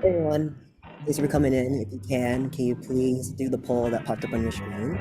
Hey everyone, thanks for coming in. If you can you please do the poll that popped up on your screen?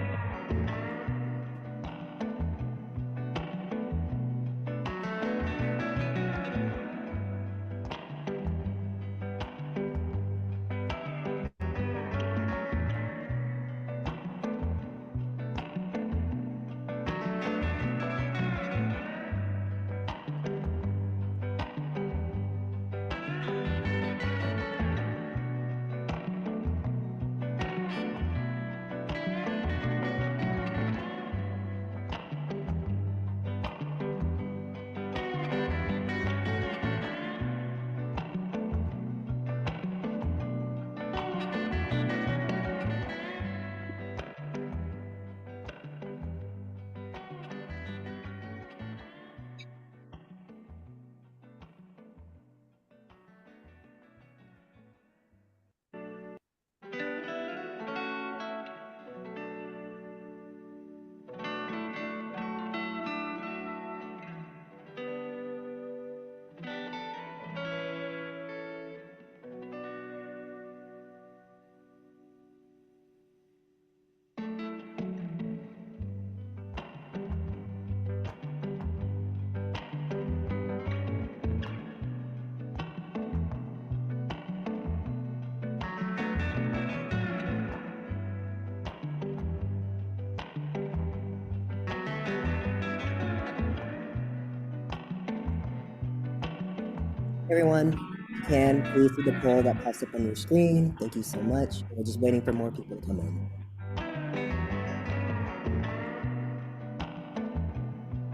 Everyone, if you can please do the poll that pops up on your screen. Thank you so much. We're just waiting for more people to come in.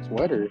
Sweater.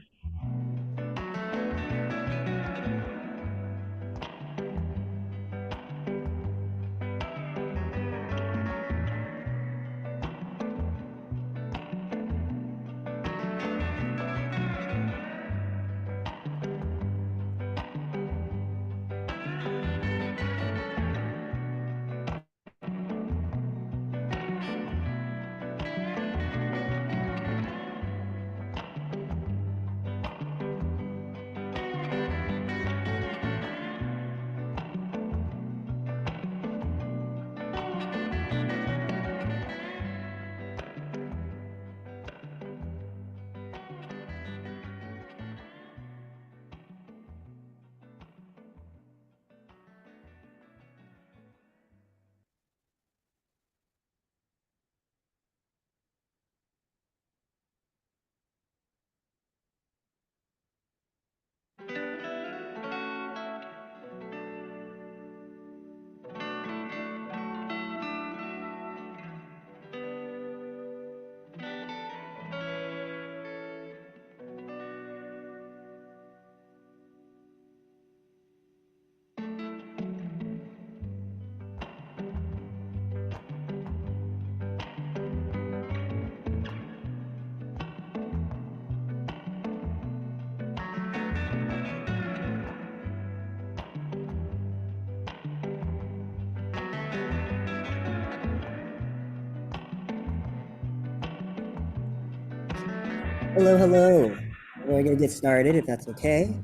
Hello, hello. We're gonna get started if that's okay.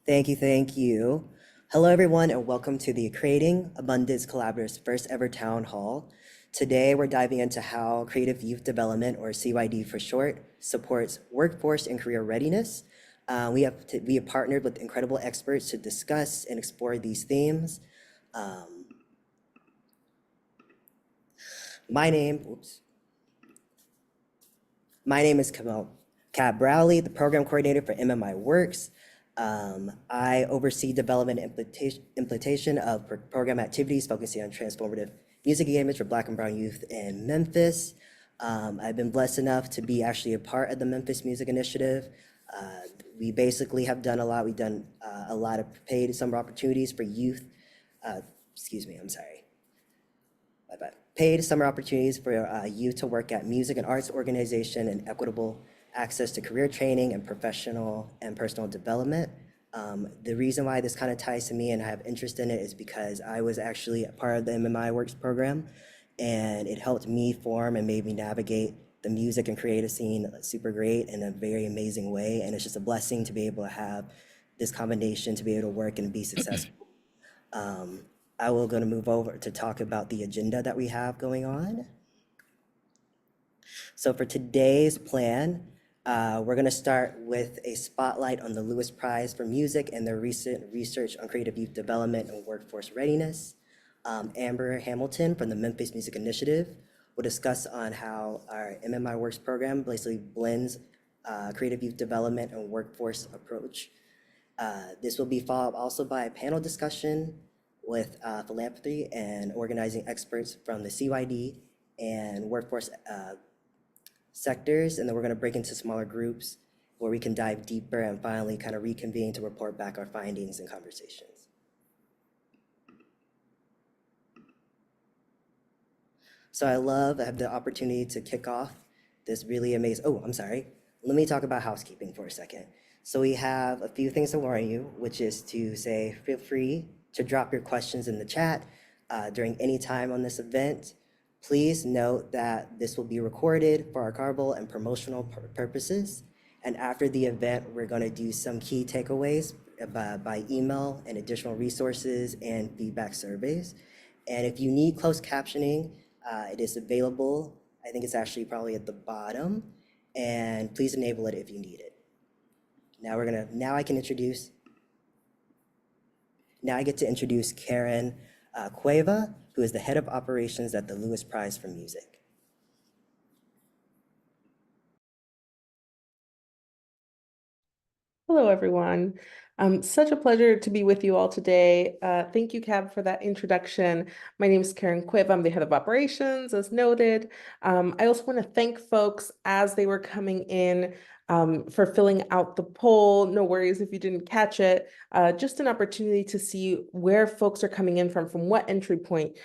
Thank you, thank you. Hello everyone and welcome to the Creating Abundance Collaborative's first ever town hall. Today we're diving into how Creative Youth Development, or CYD for short, supports workforce and career readiness. We have partnered with incredible experts to discuss and explore these themes. Um, my name, oops. My name is Kamal Browley, the program coordinator for MMI Works. I oversee development and implementation of program activities focusing on transformative music engagement for Black and Brown youth in Memphis. I've been blessed enough to be actually a part of the Memphis Music Initiative. We basically have done a lot. We've done a lot of paid summer opportunities for youth. Excuse me, I'm sorry. Paid summer opportunities for youth to work at music and arts organization and equitable access to career training and professional and personal development. The reason why this kind of ties to me and I have interest in it is because I was actually a part of the MMI Works program, and it helped me form and made me navigate the music and creative scene super great in a very amazing way. And it's just a blessing to be able to have this combination to be able to work and be successful. I will going to move over to talk about the agenda that we have going on. So for today's plan, we're going to start with a spotlight on the Lewis Prize for Music and their recent research on creative youth development and workforce readiness. Amber Hamilton from the Memphis Music Initiative will discuss on how our MMI Works program basically blends creative youth development and workforce approach. This will be followed also by a panel discussion with philanthropy and organizing experts from the CYD and workforce sectors, and then we're going to break into smaller groups where we can dive deeper and finally kind of reconvene to report back our findings and conversations. So I have the opportunity to kick off this really amazing, oh, I'm sorry. Let me talk about housekeeping for a second. So we have a few things to warn you, which is to say, feel free to drop your questions in the chat during any time on this event. Please note that this will be recorded for archival and promotional purposes. And after the event, we're going to do some key takeaways by email and additional resources and feedback surveys. And if you need closed captioning, it is available. I think it's actually probably at the bottom. And please enable it if you need it. Now I get to introduce Karen Cueva, who is the head of operations at the Lewis Prize for Music. Hello, everyone. Such a pleasure to be with you all today. Thank you, Cab, for that introduction. My name is Karen Quiv. I'm the head of operations, as noted. I also want to thank folks as they were coming in for filling out the poll. No worries if you didn't catch it. Just an opportunity to see where folks are coming in from what entry point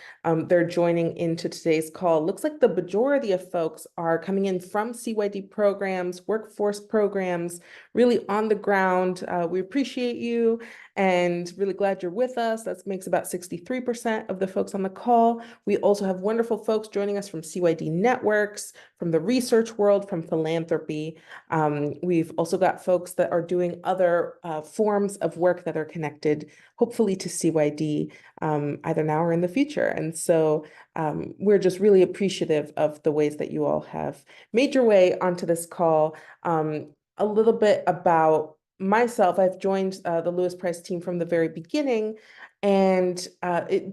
they're joining into today's call. Looks like the majority of folks are coming in from CYD programs, workforce programs, really on the ground. We appreciate you and really glad you're with us. That makes about 63% of the folks on the call. We also have wonderful folks joining us from CYD networks, from the research world, from philanthropy. We've also got folks that are doing other forms of work that are connected, hopefully to CYD, either now or in the future. And so we're just really appreciative of the ways that you all have made your way onto this call. A little bit about myself. I've joined the Lewis Prize team from the very beginning, and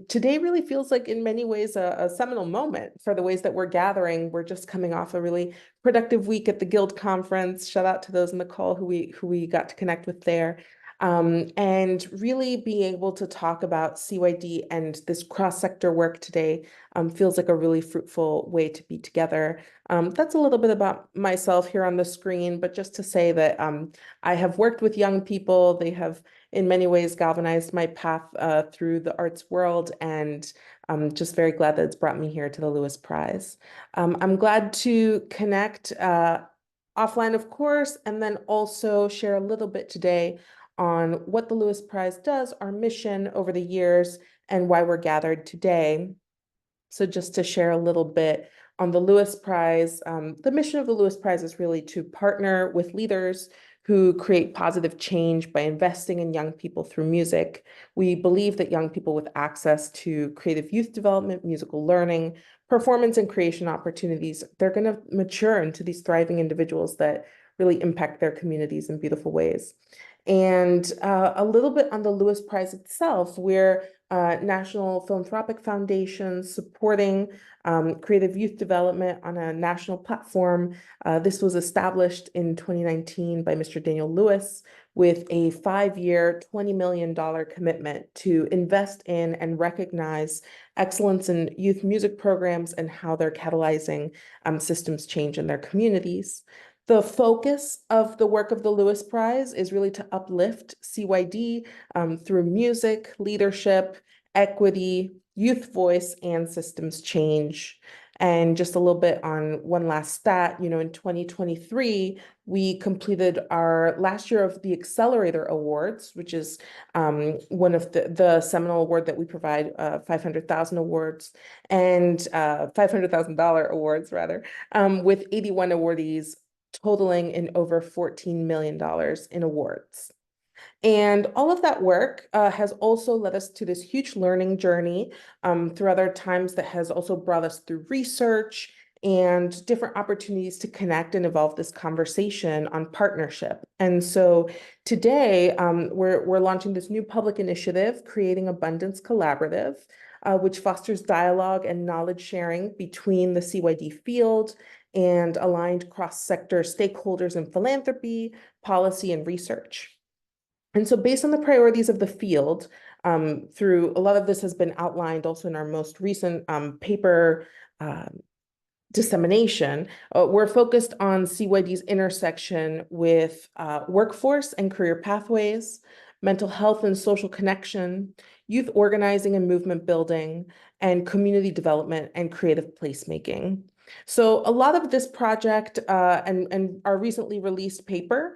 today really feels like in many ways a seminal moment for the ways that we're gathering. We're just coming off a really productive week at the Guild conference. Shout out to those in the call who we got to connect with there. And really being able to talk about CYD and this cross-sector work today feels like a really fruitful way to be together. That's a little bit about myself here on the screen, but just to say that I have worked with young people. They have in many ways galvanized my path through the arts world, and I'm just very glad that it's brought me here to the Lewis Prize. I'm glad to connect offline, of course, and then also share a little bit today on what the Lewis Prize does, our mission over the years, and why we're gathered today. So just to share a little bit on the Lewis Prize, the mission of the Lewis Prize is really to partner with leaders who create positive change by investing in young people through music. We believe that young people with access to creative youth development, musical learning, performance and creation opportunities, they're going to mature into these thriving individuals that really impact their communities in beautiful ways. And a little bit on the Lewis Prize itself, we're National Philanthropic Foundation supporting creative youth development on a national platform. This was established in 2019 by Mr. Daniel Lewis with a 5-year, $20 million commitment to invest in and recognize excellence in youth music programs and how they're catalyzing systems change in their communities. The focus of the work of the Lewis Prize is really to uplift CYD through music, leadership, equity, youth voice, and systems change. And just a little bit on one last stat, you know, in 2023, we completed our last year of the Accelerator Awards, which is one of the seminal award that we provide, 500,000 awards and $500,000 awards rather, with 81 awardees totaling in over $14 million in awards. And all of that work has also led us to this huge learning journey through other times that has also brought us through research and different opportunities to connect and evolve this conversation on partnership. And so today we're launching this new public initiative, Creating Abundance Collaborative, which fosters dialogue and knowledge sharing between the CYD field and aligned cross-sector stakeholders in philanthropy, policy, and research. And so based on the priorities of the field, through a lot of this has been outlined also in our most recent paper dissemination, we're focused on CYD's intersection with workforce and career pathways, mental health and social connection, youth organizing and movement building, and community development and creative placemaking. So a lot of this project and our recently released paper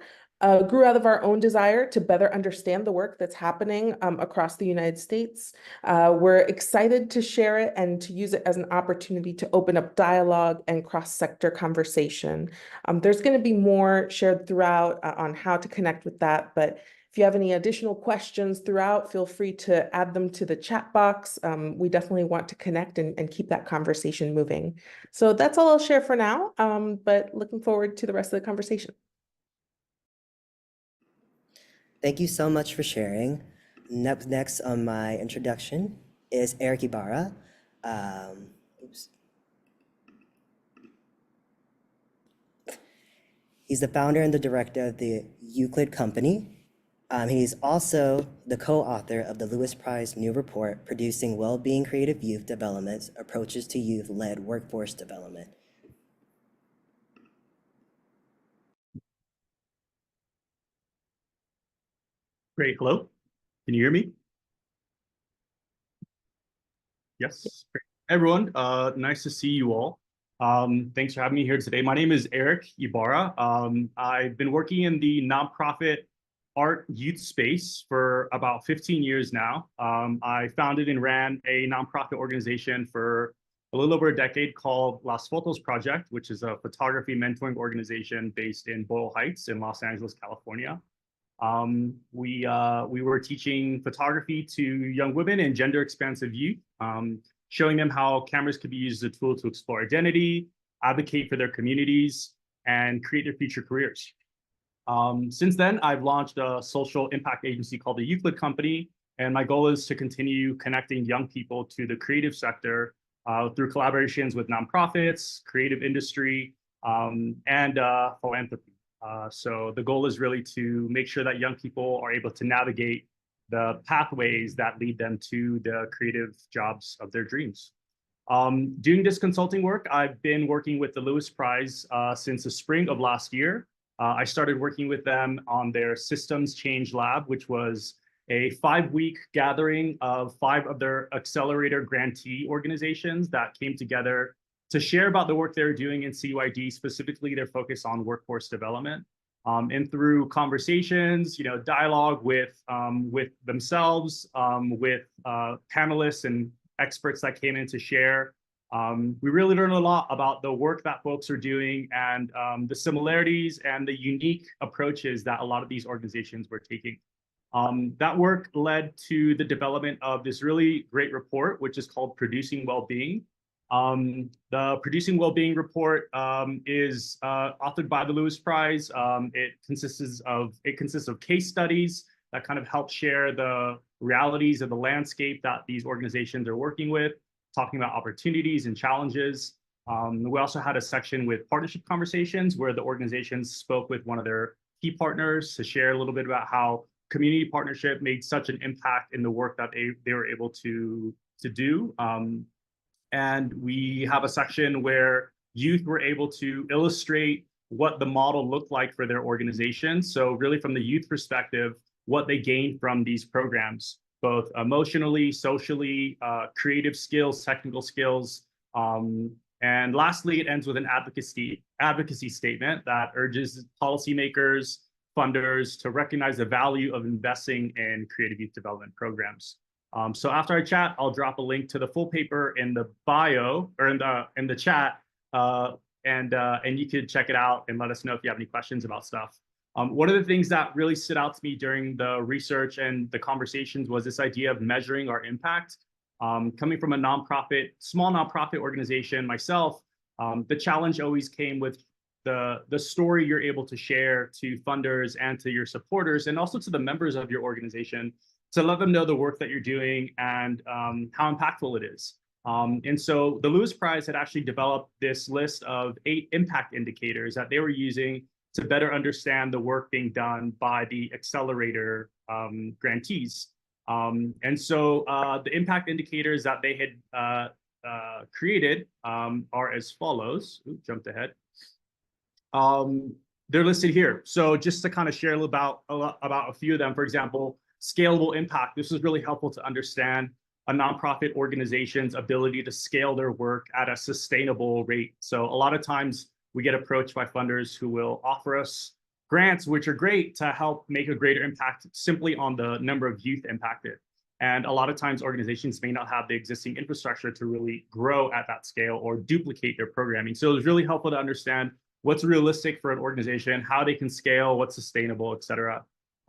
grew out of our own desire to better understand the work that's happening across the United States. We're excited to share it and to use it as an opportunity to open up dialogue and cross-sector conversation. There's going to be more shared throughout on how to connect with that, but if you have any additional questions throughout, feel free to add them to the chat box. We definitely want to connect and keep that conversation moving. So that's all I'll share for now, but looking forward to the rest of the conversation. Thank you so much for sharing. Next on my introduction is Eric Ibarra. He's the founder and the director of the Euclid Company. He's also the co-author of the Lewis Prize new report, Producing Well-Being Creative Youth Developments, Approaches to Youth-Led Workforce Development. Great. Hello. Can you hear me? Yes. Great. Everyone, nice to see you all. Thanks for having me here today. My name is Eric Ibarra. I've been working in the nonprofit art youth space for about 15 years now. I founded and ran a nonprofit organization for a little over a decade called Las Fotos Project, which is a photography mentoring organization based in Boyle Heights in Los Angeles, California. We were teaching photography to young women and gender expansive youth, showing them how cameras could be used as a tool to explore identity, advocate for their communities, and create their future careers. Since then, I've launched a social impact agency called the Euclid Company, and my goal is to continue connecting young people to the creative sector through collaborations with nonprofits, creative industry, and philanthropy. So the goal is really to make sure that young people are able to navigate the pathways that lead them to the creative jobs of their dreams. Doing this consulting work, I've been working with the Lewis Prize since the spring of last year. I started working with them on their Systems Change Lab, which was a 5-week gathering of 5 of their accelerator grantee organizations that came together to share about the work they're doing in CYD, specifically their focus on workforce development. And through conversations, dialogue with themselves, with panelists and experts that came in to share, we really learned a lot about the work that folks are doing and the similarities and the unique approaches that a lot of these organizations were taking. That work led to the development of this really great report, which is called Producing Well-Being. The Producing Well-Being report is authored by the Lewis Prize. It consists of case studies that kind of help share the realities of the landscape that these organizations are working with, talking about opportunities and challenges. We also had a section with partnership conversations where the organizations spoke with one of their key partners to share a little bit about how community partnership made such an impact in the work that they were able to do. And we have a section where youth were able to illustrate what the model looked like for their organization. So really from the youth perspective, what they gained from these programs, both emotionally, socially, creative skills, technical skills, And lastly, it ends with an advocacy statement that urges policymakers, funders to recognize the value of investing in creative youth development programs. So after I chat, I'll drop a link to the full paper in the bio or in the chat, and you could check it out and let us know if you have any questions about stuff. One of the things that really stood out to me during the research and the conversations was this idea of measuring our impact. Coming from a small nonprofit organization myself, the challenge always came with the story you're able to share to funders and to your supporters, and also to the members of your organization, to let them know the work that you're doing and how impactful it is. And so the Lewis Prize had actually developed this list of 8 impact indicators that they were using to better understand the work being done by the accelerator grantees. And so the impact indicators that they had created are as follows. Ooh, jumped ahead. They're listed here. So just to kind of share about a few of them, for example, scalable impact. This is really helpful to understand a nonprofit organization's ability to scale their work at a sustainable rate. So a lot of times we get approached by funders who will offer us grants, which are great to help make a greater impact simply on the number of youth impacted. And a lot of times organizations may not have the existing infrastructure to really grow at that scale or duplicate their programming. So it's really helpful to understand what's realistic for an organization, how they can scale, what's sustainable, et cetera.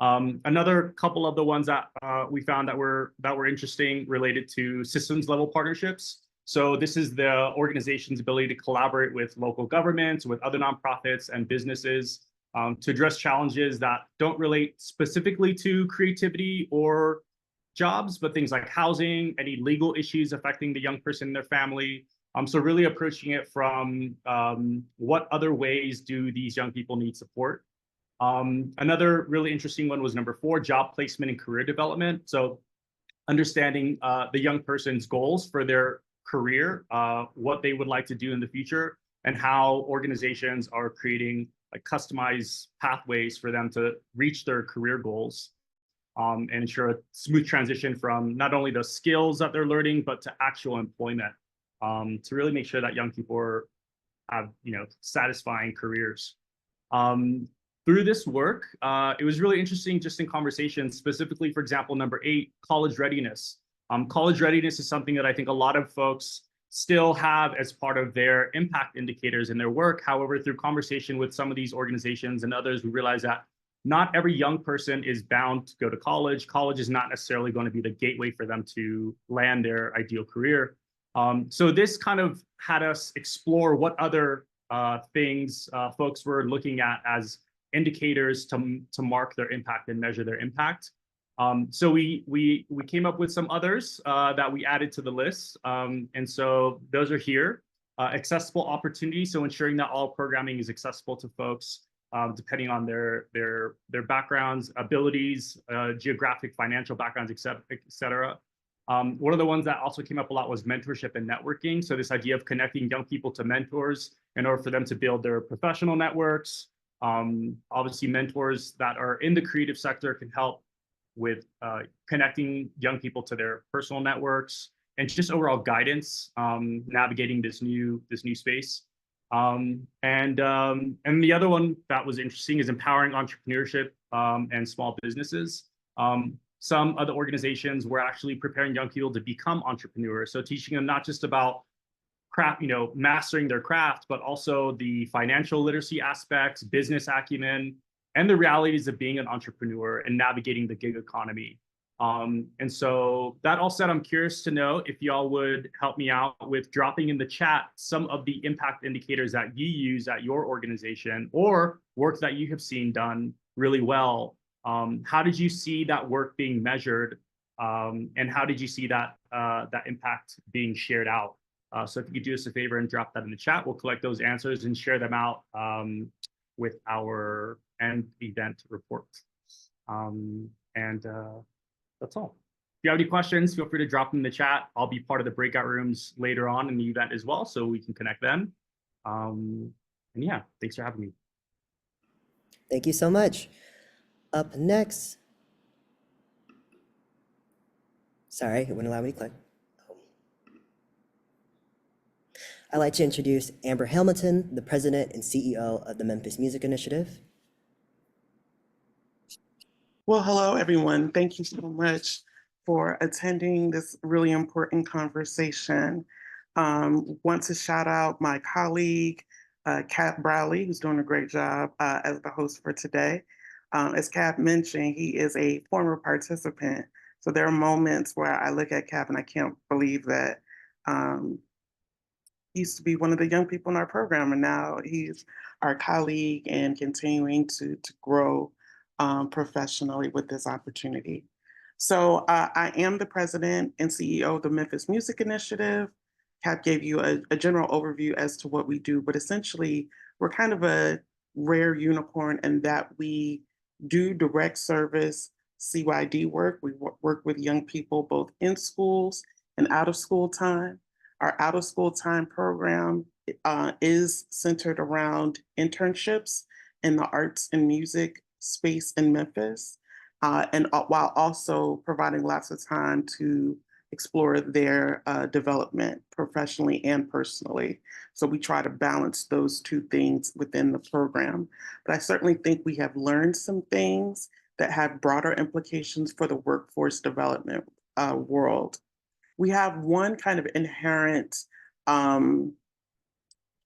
Another couple of the ones that we found that were interesting related to systems level partnerships. So this is the organization's ability to collaborate with local governments, with other nonprofits and businesses to address challenges that don't relate specifically to creativity or jobs, but things like housing, any legal issues affecting the young person and their family. So really approaching it from what other ways do these young people need support? Another really interesting one was number 4, job placement and career development. So understanding the young person's goals for their career, what they would like to do in the future, and how organizations are creating like customized pathways for them to reach their career goals, and ensure a smooth transition from not only the skills that they're learning, but to actual employment, to really make sure that young people have, satisfying careers. Through this work, it was really interesting just in conversations, specifically, for example, number 8, college readiness. College readiness is something that I think a lot of folks still have as part of their impact indicators in their work. However, through conversation with some of these organizations and others, we realize that not every young person is bound to go to college. College is not necessarily going to be the gateway for them to land their ideal career. So this kind of had us explore what other things folks were looking at as indicators to mark their impact and measure their impact. So we came up with some others that we added to the list. And so those are here. Accessible opportunities, so ensuring that all programming is accessible to folks depending on their backgrounds, abilities, geographic, financial backgrounds, et cetera. One of the ones that also came up a lot was mentorship and networking. So this idea of connecting young people to mentors in order for them to build their professional networks. Obviously, mentors that are in the creative sector can help with connecting young people to their personal networks and just overall guidance, navigating this new space. And the other one that was interesting is empowering entrepreneurship and small businesses. Some other organizations were actually preparing young people to become entrepreneurs. So teaching them not just about craft, mastering their craft, but also the financial literacy aspects, business acumen, and the realities of being an entrepreneur and navigating the gig economy. And so that all said, I'm curious to know if y'all would help me out with dropping in the chat some of the impact indicators that you use at your organization or work that you have seen done really well. How did you see that work being measured? And how did you see that impact being shared out? So if you could do us a favor and drop that in the chat, we'll collect those answers and share them out with our end event report. That's all. If you have any questions, feel free to drop them in the chat. I'll be part of the breakout rooms later on in the event as well, so we can connect then. And yeah, thanks for having me. Thank you so much. Up next, sorry, it wouldn't allow me to click. I'd like to introduce Amber Hamilton, the president and CEO of the Memphis Music Initiative. Well, hello, everyone. Thank you so much for attending this really important conversation. Want to shout out my colleague, Kat Browley, who's doing a great job as the host for today. As Kat mentioned, he is a former participant. So there are moments where I look at Kat and I can't believe that he used to be one of the young people in our program, and now he's our colleague and continuing to grow professionally with this opportunity. So I am the president and CEO of the Memphis Music Initiative. Cap gave you a general overview as to what we do, but essentially we're kind of a rare unicorn in that we do direct service CYD work. We work with young people both in schools and out of school time. Our out of school time program is centered around internships in the arts and music space in Memphis, and while also providing lots of time to explore their development professionally and personally. So we try to balance those two things within the program. But I certainly think we have learned some things that have broader implications for the workforce development world. We have one kind of inherent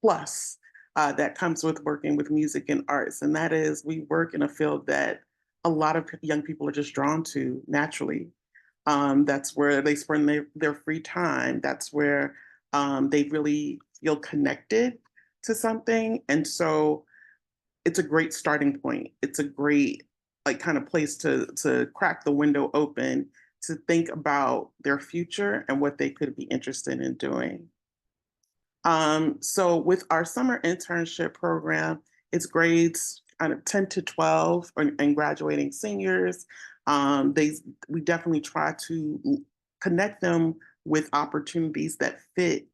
plus that comes with working with music and arts, and that is we work in a field that a lot of young people are just drawn to naturally. That's where they spend their free time. That's where they really feel connected to something. And so it's a great starting point. It's a great like kind of place to crack the window open to think about their future and what they could be interested in doing. So with our summer internship program, it's grades kind of 10 to 12 and graduating seniors. We definitely try to connect them with opportunities that fit,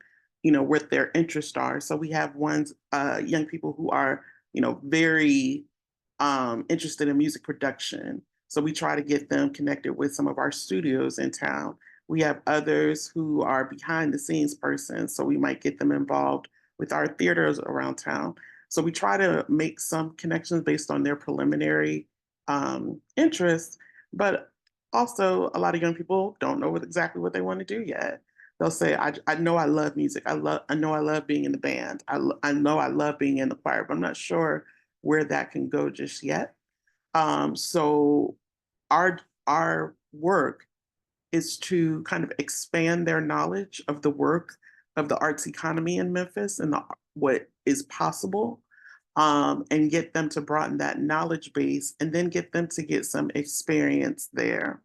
what their interests are. So we have young people who are, very interested in music production. So we try to get them connected with some of our studios in town. We have others who are behind the scenes persons, so we might get them involved with our theaters around town. So we try to make some connections based on their preliminary interests, but also a lot of young people don't know exactly what they want to do yet. They'll say, I know I love music. I know I love being in the band. I know I love being in the choir, but I'm not sure where that can go just yet. So our work is to kind of expand their knowledge of the work of the arts economy in Memphis and what is possible, and get them to broaden that knowledge base and then get them to get some experience there.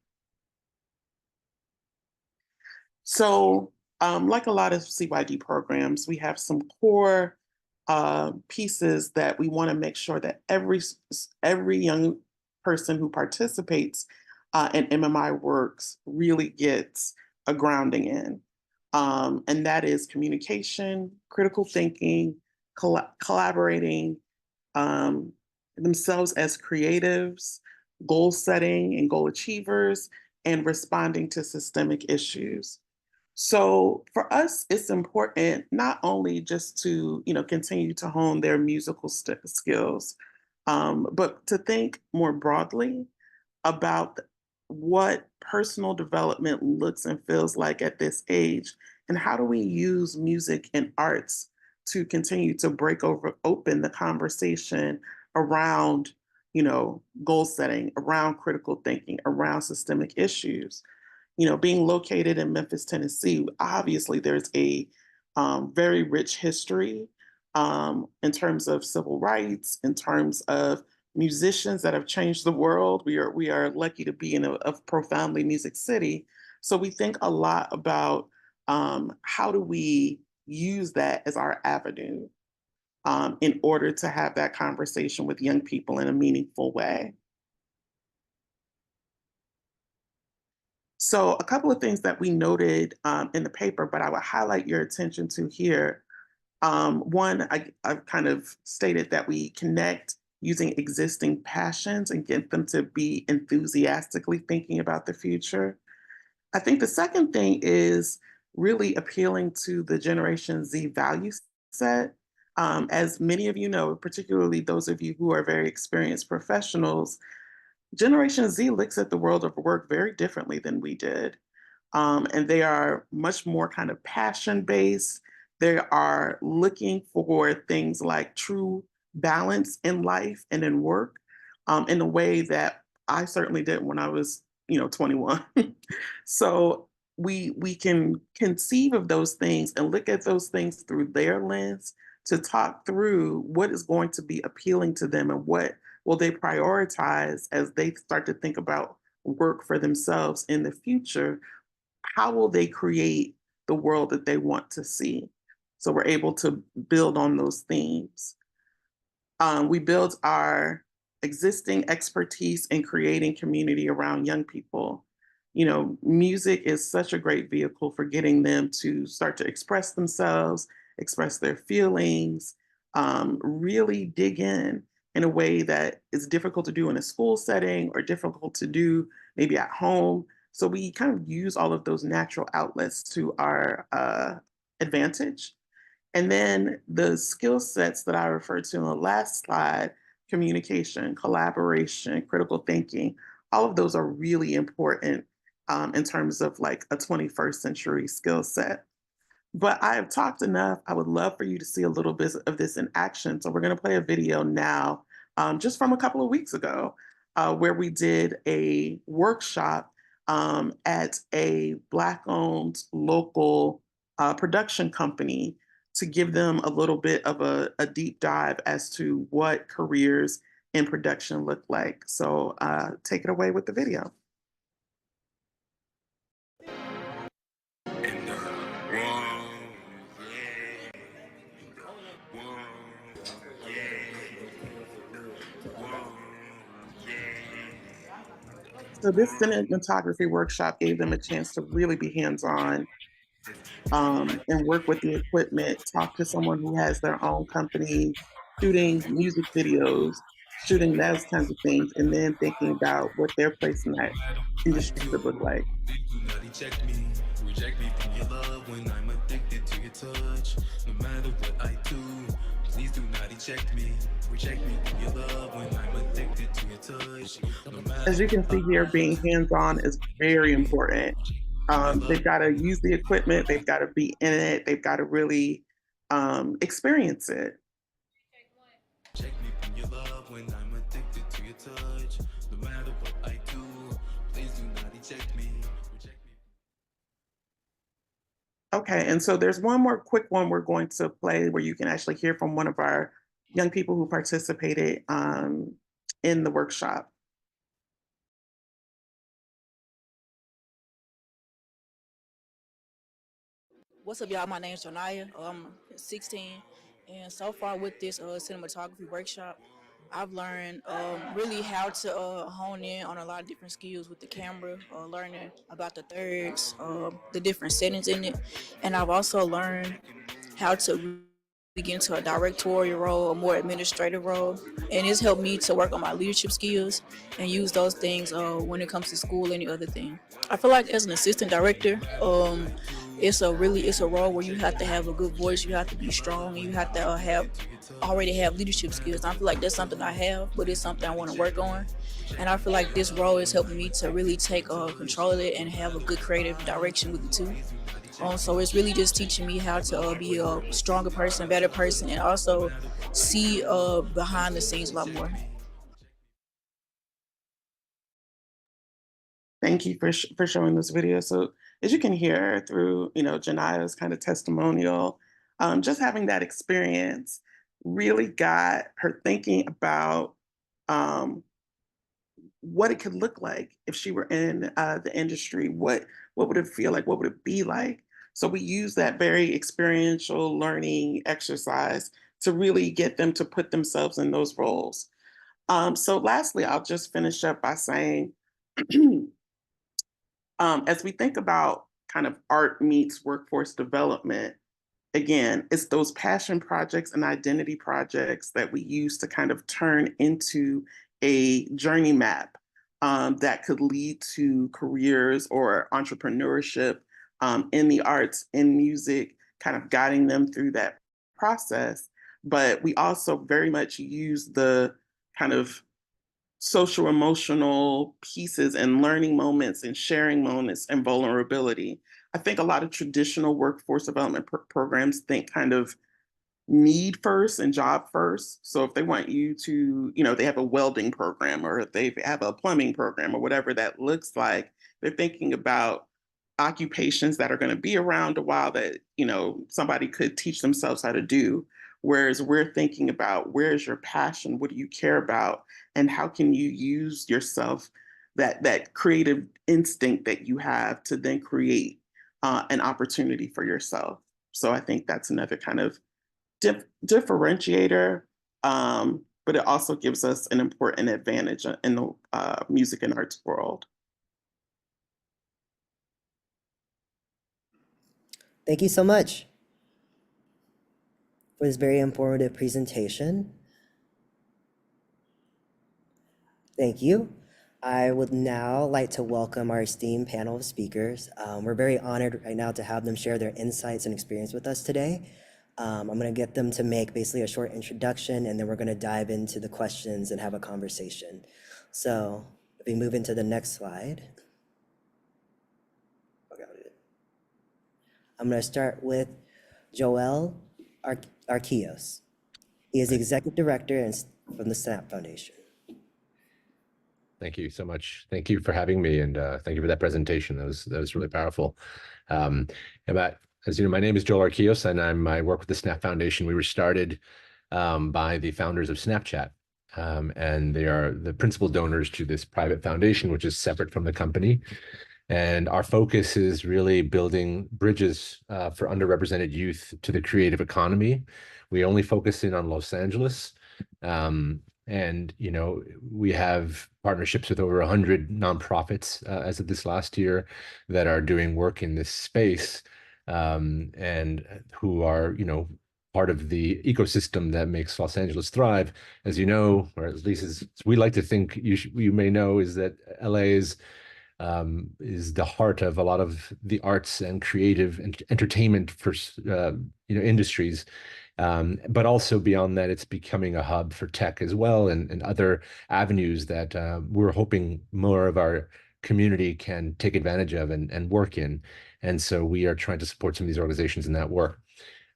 So like a lot of CYD programs, we have some core pieces that we want to make sure that every young person who participates in MMI Works really gets a grounding in. And that is communication, critical thinking, collaborating, themselves as creatives, goal setting and goal achievers, and responding to systemic issues. So for us, it's important not only just to continue to hone their musical skills, but to think more broadly about what personal development looks and feels like at this age, and how do we use music and arts to continue to open the conversation around goal setting, around critical thinking, around systemic issues. Being located in Memphis, Tennessee, obviously there's a very rich history in terms of civil rights, in terms of musicians that have changed the world. We are lucky to be in a profoundly music city. So we think a lot about how do we use that as our avenue in order to have that conversation with young people in a meaningful way. So a couple of things that we noted in the paper, but I would highlight your attention to here. One, I've kind of stated that we connect using existing passions and get them to be enthusiastically thinking about the future. I think the second thing is really appealing to the Generation Z value set. As many of you know, particularly those of you who are very experienced professionals, Generation Z looks at the world of work very differently than we did. And they are much more kind of passion based. They are looking for things like true balance in life and in work, in a way that I certainly did when I was, 21. So we can conceive of those things and look at those things through their lens to talk through what is going to be appealing to them and what will they prioritize as they start to think about work for themselves in the future. How will they create the world that they want to see? So we're able to build on those themes. We build our existing expertise in creating community around young people. Music is such a great vehicle for getting them to start to express themselves, express their feelings, really dig in a way that is difficult to do in a school setting or difficult to do maybe at home. So we kind of use all of those natural outlets to our advantage. And then the skill sets that I referred to in the last slide, communication, collaboration, critical thinking, all of those are really important in terms of like a 21st century skill set. But I have talked enough. I would love for you to see a little bit of this in action. So we're going to play a video now, just from a couple of weeks ago, where we did a workshop at a Black-owned local production company to give them a little bit of a deep dive as to what careers in production look like. So take it away with the video. So this cinematography workshop gave them a chance to really be hands-on and work with the equipment, talk to someone who has their own company, shooting music videos, shooting those kinds of things, and then thinking about what their place in that industry could look like. Reject me from your love when I'm addicted to your touch. No matter what I do, please do not eject me. Reject me from your love when I'm addicted to your touch. No matter As you can see here, being hands-on is very important. They've got to use the equipment, they've got to be in it, they've got to really experience it. Check me from your love when I'm addicted to your touch. No matter what I do, please do not eject me. Reject me. Okay, and so there's one more quick one we're going to play where you can actually hear from one of our young people who participated in the workshop. What's up, y'all? My name's Jonaya. I'm 16, and so far with this cinematography workshop, I've learned really how to hone in on a lot of different skills with the camera, learning about the thirds, the different settings in it, and I've also learned how to get into a directorial role, a more administrative role, and it's helped me to work on my leadership skills and use those things when it comes to school, any other thing. I feel like as an assistant director, it's a role where you have to have a good voice, you have to be strong, you have to already have leadership skills. I feel like that's something I have, but it's something I want to work on. And I feel like this role is helping me to really take control of it and have a good creative direction with it too. So it's really just teaching me how to be a stronger person, better person, and also see behind the scenes a lot more. Thank you for showing this video. So as you can hear through, Janaya's kind of testimonial, just having that experience really got her thinking about what it could look like if she were in the industry. What would it feel like? What would it be like? So we use that very experiential learning exercise to really get them to put themselves in those roles. So lastly, I'll just finish up by saying, as we think about kind of art meets workforce development, again, it's those passion projects and identity projects that we use to kind of turn into a journey map that could lead to careers or entrepreneurship in the arts, in music, kind of guiding them through that process. But we also very much use the kind of social emotional pieces and learning moments and sharing moments and vulnerability. I think a lot of traditional workforce development programs think kind of need first and job first. So if they want you to, they have a welding program or if they have a plumbing program or whatever that looks like, they're thinking about occupations that are going to be around a while that, somebody could teach themselves how to do. Whereas we're thinking about where's your passion, what do you care about, and how can you use yourself, that creative instinct that you have to then create an opportunity for yourself. So I think that's another kind of differentiator, but it also gives us an important advantage in the music and arts world. Thank you so much for this very informative presentation. Thank you. I would now like to welcome our esteemed panel of speakers. We're very honored right now to have them share their insights and experience with us today. I'm going to get them to make basically a short introduction, and then we're going to dive into the questions and have a conversation. So if we move into the next slide. I'm going to start with Joel Arquios. He is the Executive Director from the SNAP Foundation. Thank you so much. Thank you for having me, and thank you for that presentation. That was really powerful. As you know, my name is Joel Arquios, and I work with the SNAP Foundation. We were started by the founders of Snapchat, and they are the principal donors to this private foundation, which is separate from the company. And our focus is really building bridges for underrepresented youth to the creative economy. We only focus in on Los Angeles. And, we have partnerships with over 100 nonprofits as of this last year that are doing work in this space, and who are, part of the ecosystem that makes Los Angeles thrive. As you know, or at least as we like to think you may know, is that LA is the heart of a lot of the arts and creative and entertainment for industries. But also beyond that, it's becoming a hub for tech as well, and other avenues that we're hoping more of our community can take advantage of and work in. And so we are trying to support some of these organizations in that work.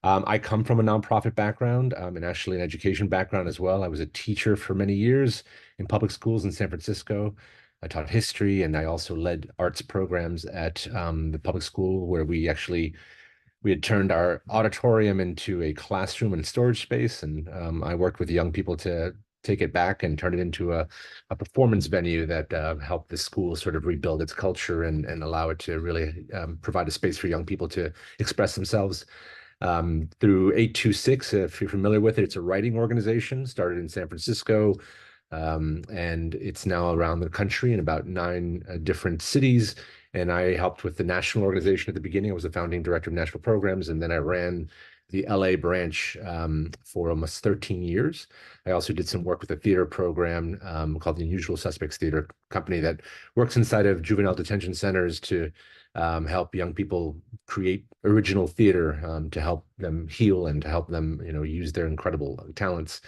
I come from a nonprofit background, and actually an education background as well. I was a teacher for many years in public schools in San Francisco. I taught history, and I also led arts programs at the public school, where we had turned our auditorium into a classroom and storage space. And I worked with young people to take it back and turn it into a performance venue that helped the school sort of rebuild its culture and allow it to really provide a space for young people to express themselves. Through 826, if you're familiar with it, it's a writing organization started in San Francisco. And it's now around the country in about 9 different cities. And I helped with the national organization at the beginning. I was the founding director of national programs, and then I ran the LA branch for almost 13 years. I also did some work with a theater program called the Unusual Suspects Theater Company that works inside of juvenile detention centers to help young people create original theater to help them heal and to help them, use their incredible talents.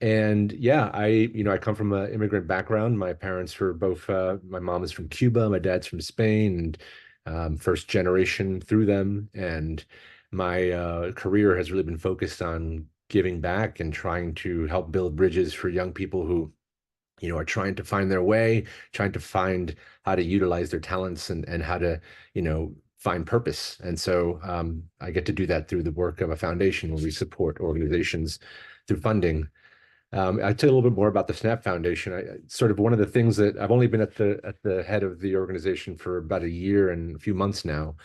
And yeah, I come from an immigrant background. My parents were both, my mom is from Cuba, my dad's from Spain, and first generation through them. And my career has really been focused on giving back and trying to help build bridges for young people who, are trying to find their way, trying to find how to utilize their talents and how to, find purpose. And so I get to do that through the work of a foundation where we support organizations through funding. I'll tell you a little bit more about the SNAP Foundation. Sort of one of the things that I've only been at the head of the organization for about a year and a few months now.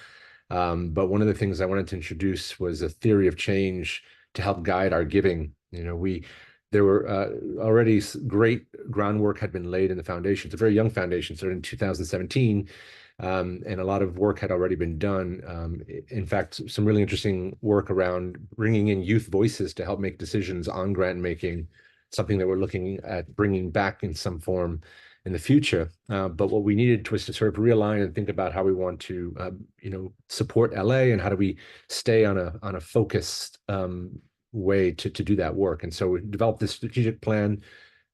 But one of the things I wanted to introduce was a theory of change to help guide our giving. There were already great groundwork had been laid in the foundation. It's a very young foundation, started in 2017. And a lot of work had already been done. In fact, some really interesting work around bringing in youth voices to help make decisions on grant making, something that we're looking at bringing back in some form. in the future. But what we needed was to sort of realign and think about how we want to, support LA, and how do we stay on a focused way to do that work. And so we developed this strategic plan,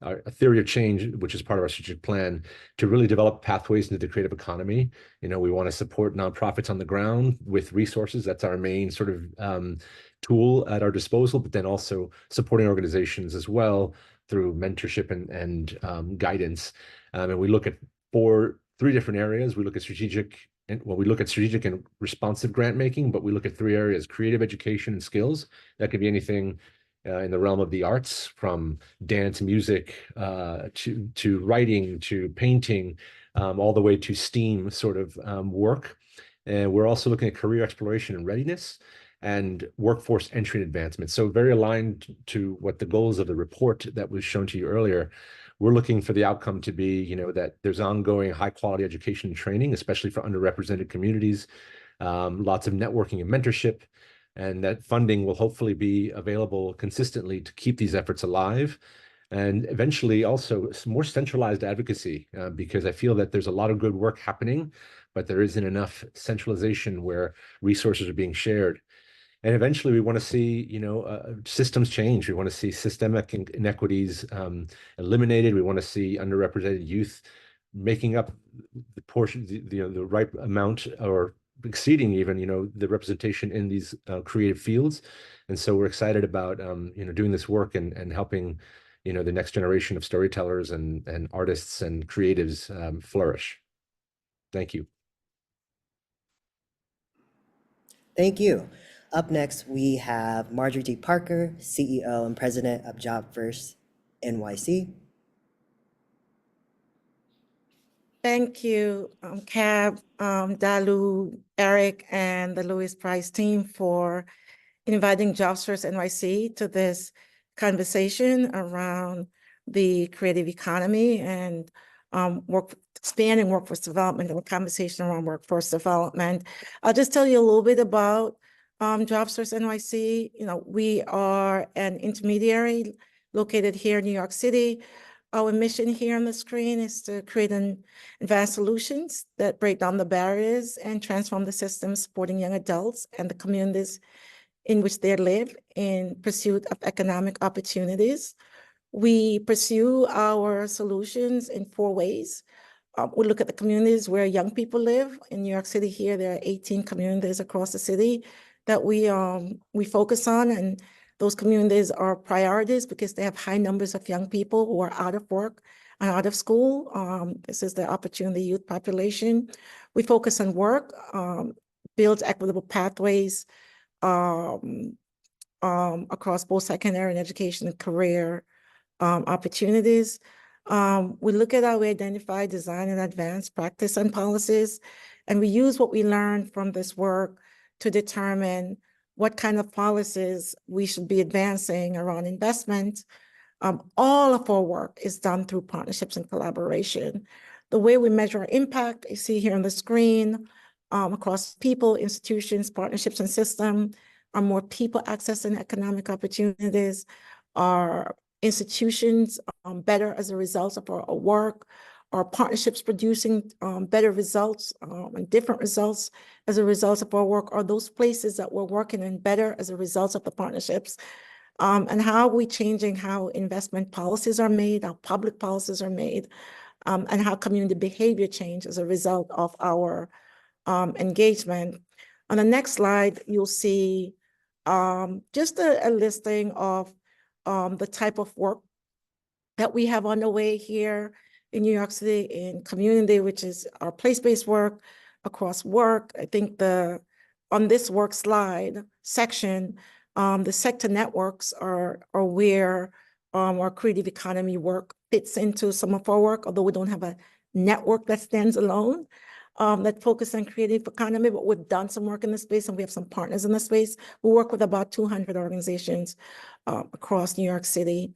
a theory of change, which is part of our strategic plan, to really develop pathways into the creative economy. We want to support nonprofits on the ground with resources. That's our main sort of tool at our disposal, but then also supporting organizations as well through mentorship and guidance. And we look at three different areas. We look at strategic and responsive grant making, but we look at three areas: creative education and skills. That could be anything in the realm of the arts, from dance, music, to writing, to painting, all the way to STEAM sort of work. And we're also looking at career exploration and readiness, and workforce entry and advancement. So very aligned to what the goals of the report that was shown to you earlier. We're looking for the outcome to be, that there's ongoing high quality education and training, especially for underrepresented communities, lots of networking and mentorship, and that funding will hopefully be available consistently to keep these efforts alive. And eventually also some more centralized advocacy, because I feel that there's a lot of good work happening, but there isn't enough centralization where resources are being shared. And eventually we want to see, systems change. We want to see systemic inequities eliminated. We want to see underrepresented youth making up the portion, the right amount, or exceeding even, the representation in these creative fields. And so we're excited about, doing this work and helping, the next generation of storytellers and artists and creatives flourish. Thank you. Thank you. Up next, we have Marjorie D. Parker, CEO and President of Job First NYC. Thank you, Cab, Dalu, Eric, and the Lewis Price team for inviting Jobs First NYC to this conversation around the creative economy and expanding workforce development, and a conversation around workforce development. I'll just tell you a little bit about Jobs First NYC. We are an intermediary located here in New York City. Our mission here on the screen is to create advanced solutions that break down the barriers and transform the systems supporting young adults and the communities in which they live in pursuit of economic opportunities. We pursue our solutions in 4 ways. We look at the communities where young people live. In New York City here, there are 18 communities across the city that we focus on, and those communities are priorities because they have high numbers of young people who are out of work and out of school. This is the opportunity youth population. We focus on work, build equitable pathways across both secondary and education and career opportunities. We look at how we identify, design, and advance practice and policies, and we use what we learned from this work to determine what kind of policies we should be advancing around investment. All of our work is done through partnerships and collaboration. The way we measure our impact, you see here on the screen, across people, institutions, partnerships, and system, are more people accessing economic opportunities, are institutions better as a result of our work, our partnerships producing better results and different results as a result of our work, are those places that we're working in better as a result of the partnerships, and how are we changing how investment policies are made, how public policies are made, and how community behavior change as a result of our engagement. On the next slide, you'll see just a listing of the type of work that we have underway here in New York City in community, which is our place-based work, across work. I think on this work slide section, the sector networks are where our creative economy work fits into some of our work, although we don't have a network that stands alone that focus on creative economy, but we've done some work in this space and we have some partners in the space. We work with about 200 organizations across New York City.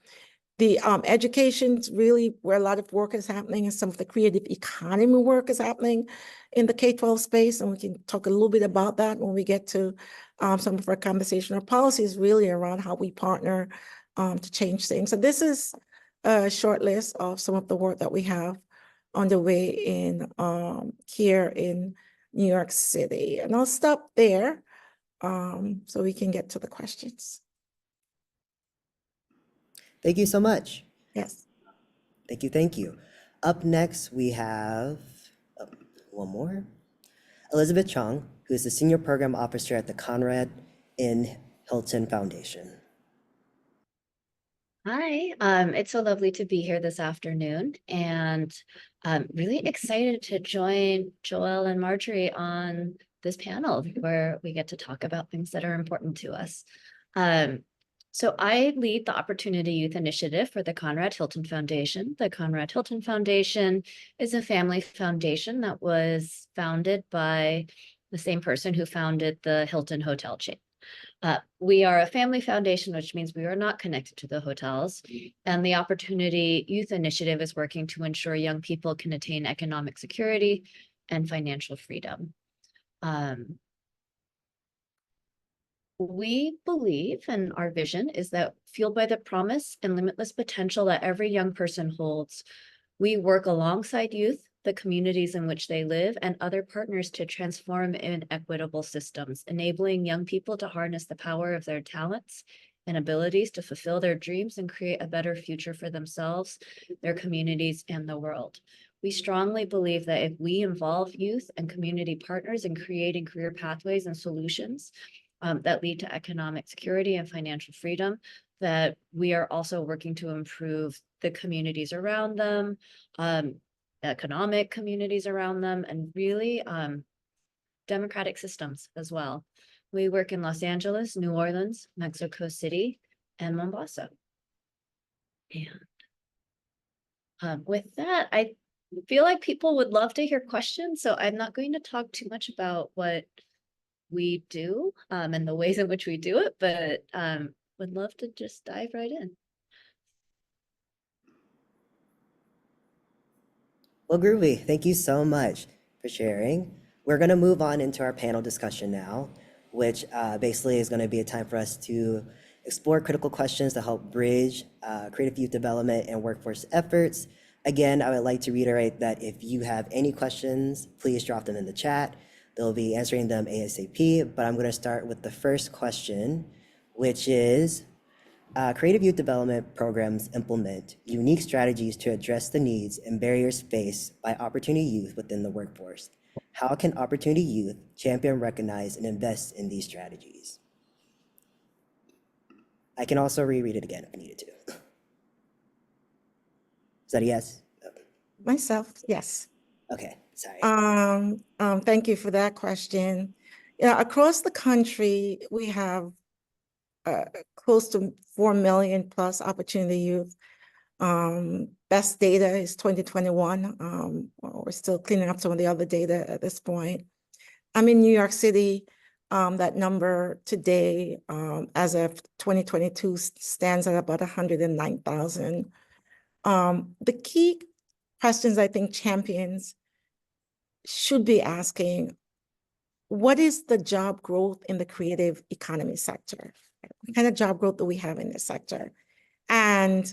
The education's really where a lot of work is happening, and some of the creative economy work is happening in the K-12 space, and we can talk a little bit about that when we get to some of our conversation. Our policies really around how we partner to change things. So this is a short list of some of the work that we have underway in here in New York City. And I'll stop there so we can get to the questions. Thank you so much. Yes. Thank you, thank you. Up next, we have one more. Elizabeth Chong, who is the Senior Program Officer at the Conrad N. Hilton Foundation. Hi, it's so lovely to be here this afternoon, and I'm really excited to join Joel and Marjorie on this panel where we get to talk about things that are important to us. So I lead the Opportunity Youth Initiative for the Conrad Hilton Foundation. The Conrad Hilton Foundation is a family foundation that was founded by the same person who founded the Hilton hotel chain. We are a family foundation, which means we are not connected to the hotels. And the Opportunity Youth Initiative is working to ensure young people can attain economic security and financial freedom. We believe, and our vision is that fueled by the promise and limitless potential that every young person holds, we work alongside youth, the communities in which they live, and other partners to transform in equitable systems, enabling young people to harness the power of their talents and abilities to fulfill their dreams and create a better future for themselves, their communities, and the world. We strongly believe that if we involve youth and community partners in creating career pathways and solutions that lead to economic security and financial freedom, that we are also working to improve the communities around them, economic communities around them, and really democratic systems as well. We work in Los Angeles, New Orleans, Mexico City, and Mombasa. And with that, I feel like people would love to hear questions, so I'm not going to talk too much about what we do and the ways in which we do it, but would love to just dive right in. Well, groovy. Thank you so much for sharing. We're going to move on into our panel discussion now, which basically is going to be a time for us to explore critical questions to help bridge creative youth development and workforce efforts. Again, I would like to reiterate that if you have any questions, please drop them in the chat. They'll be answering them ASAP, but I'm going to start with the first question, which is, creative youth development programs implement unique strategies to address the needs and barriers faced by opportunity youth within the workforce. How can opportunity youth champion, recognize, and invest in these strategies? I can also reread it again if needed to. Is that a yes? Myself, yes. Okay, sorry. Thank you for that question. Yeah, across the country, we have close to 4 million plus opportunity youth. Best data is 2021. We're still cleaning up some of the other data at this point. I'm in New York City. That number today, as of 2022, stands at about 109,000. The key questions I think champions should be asking, what is the job growth in the creative economy sector? What kind of job growth do we have in this sector? And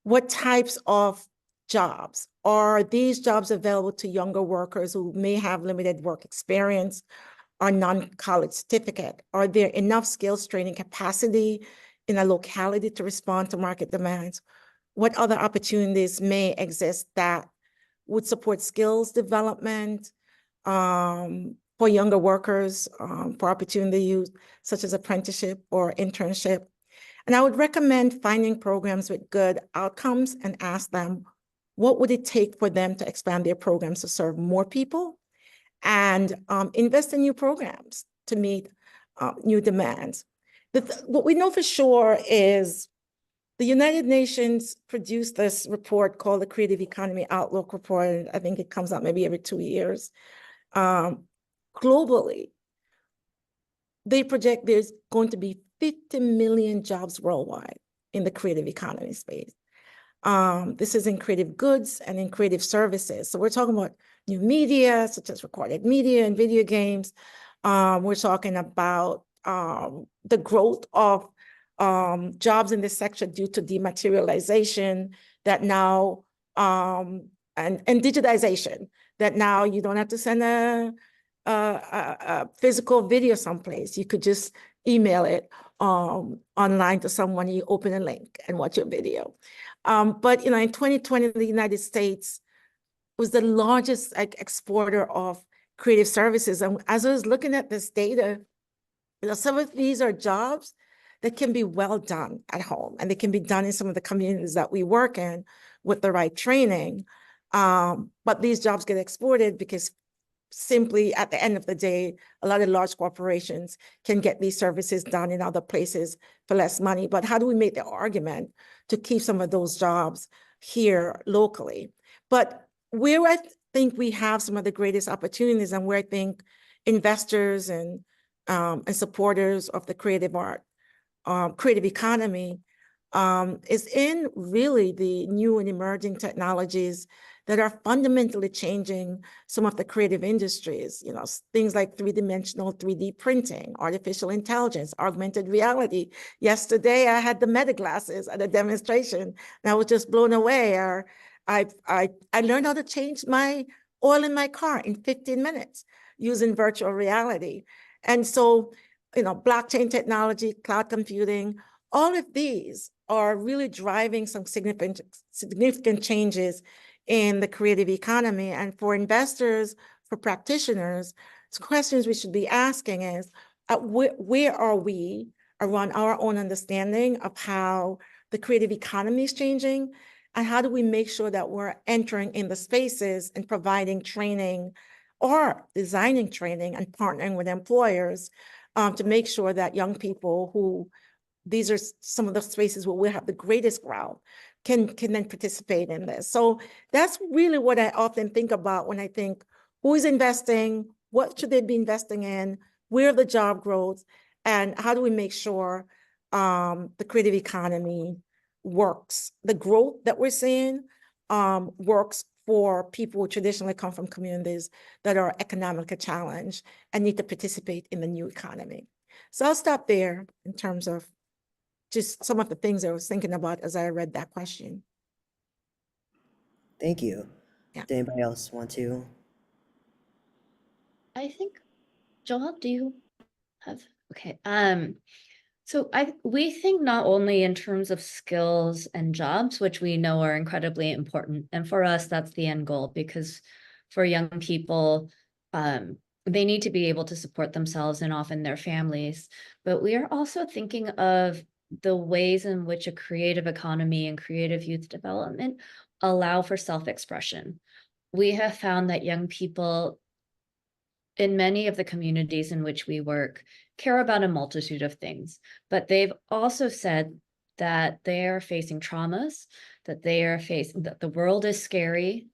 what types of jobs? Are these jobs available to younger workers who may have limited work experience or non-college certificate? Are there enough skills training capacity in a locality to respond to market demands? What other opportunities may exist that would support skills development for younger workers, for opportunity youth, such as apprenticeship or internship? And I would recommend finding programs with good outcomes and ask them, what would it take for them to expand their programs to serve more people and invest in new programs to meet new demands? What we know for sure is the United Nations produced this report called the Creative Economy Outlook Report. And I think it comes out maybe every 2 years. Globally, they project there's going to be 50 million jobs worldwide in the creative economy space. This is in creative goods and in creative services. So we're talking about new media, such as recorded media and video games. We're talking about the growth of jobs in this sector due to dematerialization that now and digitization, that now you don't have to send a physical video someplace. You could just email it online to someone. You open a link and watch your video. But in 2020, the United States was the largest exporter of creative services. And as I was looking at this data, some of these are jobs that can be well done at home, and they can be done in some of the communities that we work in with the right training. But these jobs get exported because simply at the end of the day, a lot of large corporations can get these services done in other places for less money. But how do we make the argument to keep some of those jobs here locally? But where I think we have some of the greatest opportunities, and where I think investors and supporters of the creative art, creative economy, is in really the new and emerging technologies that are fundamentally changing some of the creative industries, things like three-dimensional 3D printing, artificial intelligence, augmented reality. Yesterday, I had the Meta glasses at a demonstration, and I was just blown away. Or I learned how to change my oil in my car in 15 minutes using virtual reality. And so, blockchain technology, cloud computing, all of these are really driving some significant changes in the creative economy. And for investors, for practitioners, questions we should be asking is, where are we around our own understanding of how the creative economy is changing? And how do we make sure that we're entering in the spaces and providing training or designing training and partnering with employers to make sure that young people who, these are some of the spaces where we have the greatest growth, can then participate in this. So that's really what I often think about when I think, who is investing, what should they be investing in, where are the job growth, and how do we make sure the creative economy works. The growth that we're seeing works for people who traditionally come from communities that are economically challenged and need to participate in the new economy. So I'll stop there in terms of just some of the things I was thinking about as I read that question. Thank you. Yeah. Does anybody else want to? I think, Joel, do you have, okay. So we think not only in terms of skills and jobs, which we know are incredibly important. And for us, that's the end goal, because for young people, they need to be able to support themselves and often their families. But we are also thinking of the ways in which a creative economy and creative youth development allow for self-expression. We have found that young people in many of the communities in which we work care about a multitude of things, but they've also said that they are facing traumas, that the world is scary,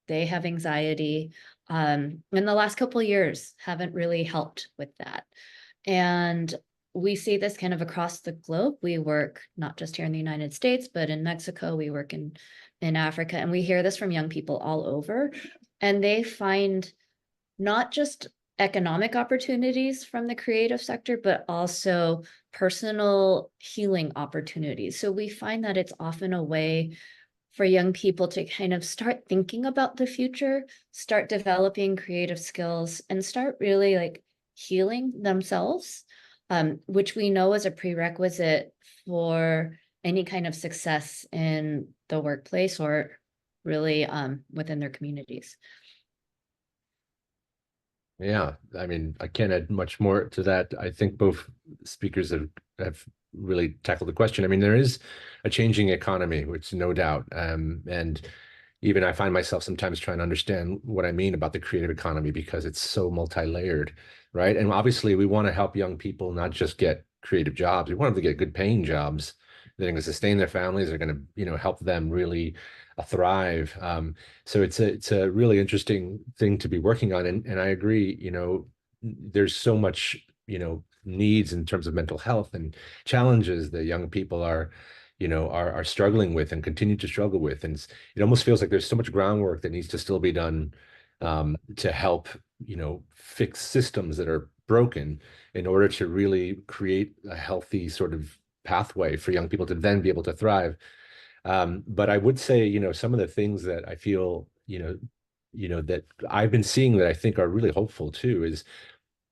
they have anxiety, and the last couple of years haven't really helped with that. And we see this kind of across the globe. We work not just here in the United States, but in Mexico, we work in Africa, and we hear this from young people all over, and they find not just economic opportunities from the creative sector, but also personal healing opportunities. So we find that it's often a way for young people to kind of start thinking about the future, start developing creative skills, and start really like healing themselves, which we know is a prerequisite for any kind of success in the workplace or really within their communities. Yeah, I mean, I can't add much more to that. I think both speakers have really tackled the question. I mean, there is a changing economy, which no doubt. And even I find myself sometimes trying to understand what I mean about the creative economy, because it's so multi-layered, right? And obviously we want to help young people not just get creative jobs. We want them to get good paying jobs that are going to sustain their families, they're going to, help them really thrive. So it's a really interesting thing to be working on. And I agree, there's so much, needs in terms of mental health and challenges that young people are struggling with and continue to struggle with. And it almost feels like there's so much groundwork that needs to still be done to help, fix systems that are broken in order to really create a healthy sort of pathway for young people to then be able to thrive. But I would say, some of the things that I feel, that I've been seeing that I think are really hopeful too is,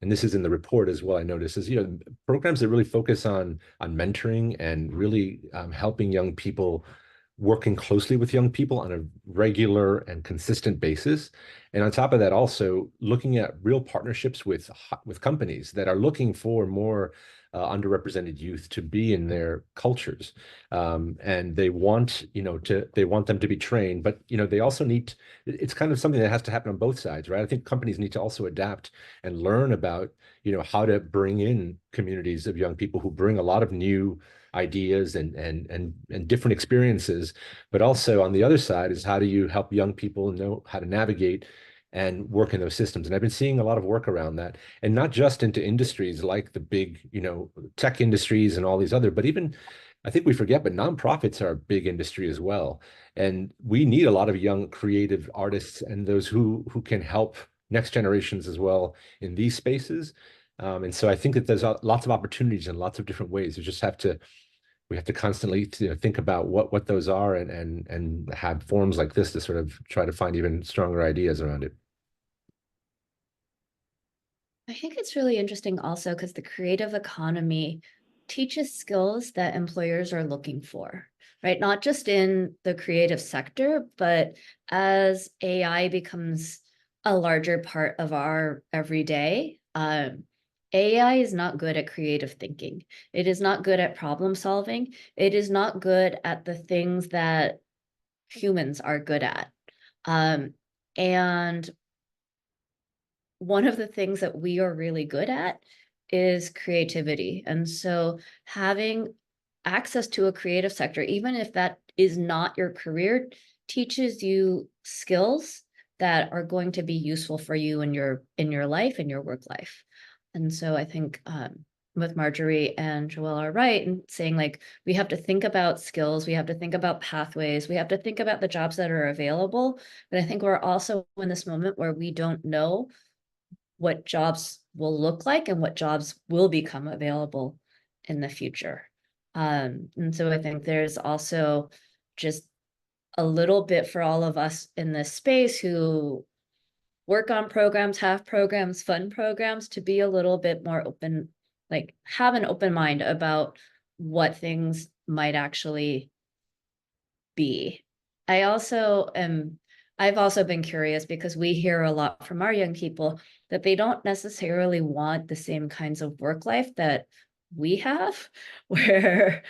and this is in the report as well, I noticed, is programs that really focus on mentoring and really helping young people, working closely with young people on a regular and consistent basis. And on top of that, also looking at real partnerships with companies that are looking for more underrepresented youth to be in their cultures. And they want, they want them to be trained, but, they also need, it's kind of something that has to happen on both sides, right? I think companies need to also adapt and learn about, how to bring in communities of young people who bring a lot of new ideas and different experiences. But also on the other side is, how do you help young people know how to navigate and work in those systems? And I've been seeing a lot of work around that, and not just into industries like the big, tech industries and all these other, but even, I think we forget, but nonprofits are a big industry as well. And we need a lot of young creative artists and those who can help next generations as well in these spaces. And so I think that there's lots of opportunities in lots of different ways. We have to constantly think about what those are, and have forums like this to sort of try to find even stronger ideas around it. I think it's really interesting also because the creative economy teaches skills that employers are looking for, right? Not just in the creative sector, but as AI becomes a larger part of our everyday, AI is not good at creative thinking. It is not good at problem solving. It is not good at the things that humans are good at. And one of the things that we are really good at is creativity. And so having access to a creative sector, even if that is not your career, teaches you skills that are going to be useful for you in your life, in your work life. And so I think with Marjorie and Joelle are right in saying, like, we have to think about skills, we have to think about pathways, we have to think about the jobs that are available. But I think we're also in this moment where we don't know what jobs will look like and what jobs will become available in the future. And so I think there's also just a little bit for all of us in this space who work on programs, have programs, fund programs, to be a little bit more open, like have an open mind about what things might actually be. I've also been curious because we hear a lot from our young people that they don't necessarily want the same kinds of work life that we have, where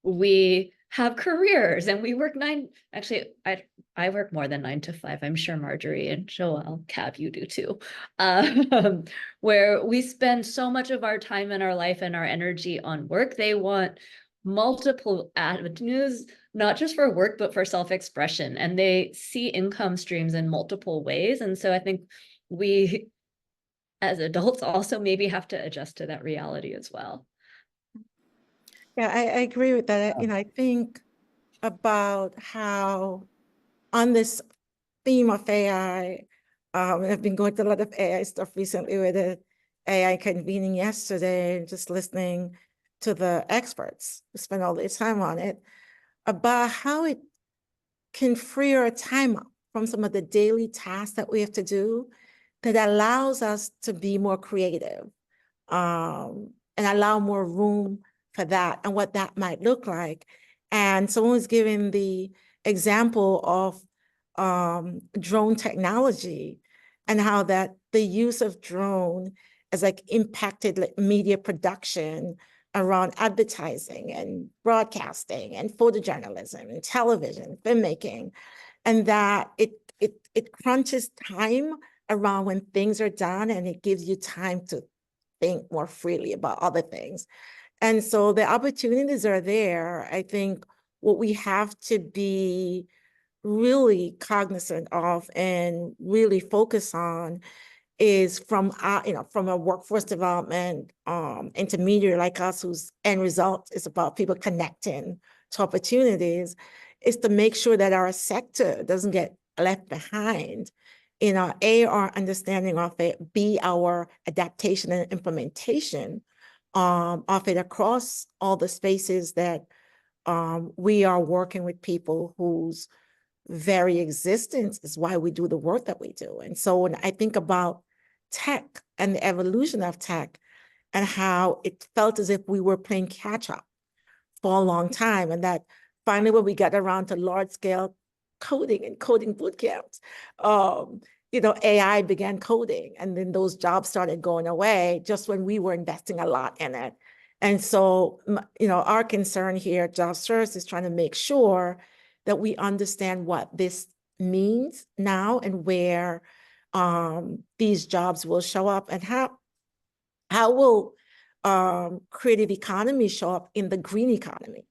we have careers and we work I work more than 9 to 5. I'm sure Marjorie and Joelle, Cab, you do too. Where we spend so much of our time in our life and our energy on work. They want multiple avenues, not just for work, but for self-expression. And they see income streams in multiple ways. And so I think we, as adults, also maybe have to adjust to that reality as well. Yeah, I agree with that. I think about how on this theme of AI, I've been going to a lot of AI stuff recently with the AI convening yesterday, and just listening to the experts who spend all their time on it, about how it can free our time up from some of the daily tasks that we have to do, that allows us to be more creative, and allow more room for that and what that might look like. And someone was giving the example of drone technology, and how that the use of drone has like impacted like media production around advertising and broadcasting and photojournalism and television, filmmaking, and that it crunches time around when things are done, and it gives you time to think more freely about other things. And so the opportunities are there. I think what we have to be really cognizant of and really focus on is from a workforce development intermediary like us, whose end result is about people connecting to opportunities, is to make sure that our sector doesn't get left behind in our our understanding of it, B, our adaptation and implementation of it across all the spaces that we are working with people whose very existence is why we do the work that we do. And so when I think about tech and the evolution of tech and how it felt as if we were playing catch up for a long time, and that finally when we got around to large scale coding and coding boot camps, AI began coding, and then those jobs started going away just when we were investing a lot in it. And so, our concern here at JobServe is trying to make sure that we understand what this means now and where these jobs will show up, and how will creative economy show up in the green economy,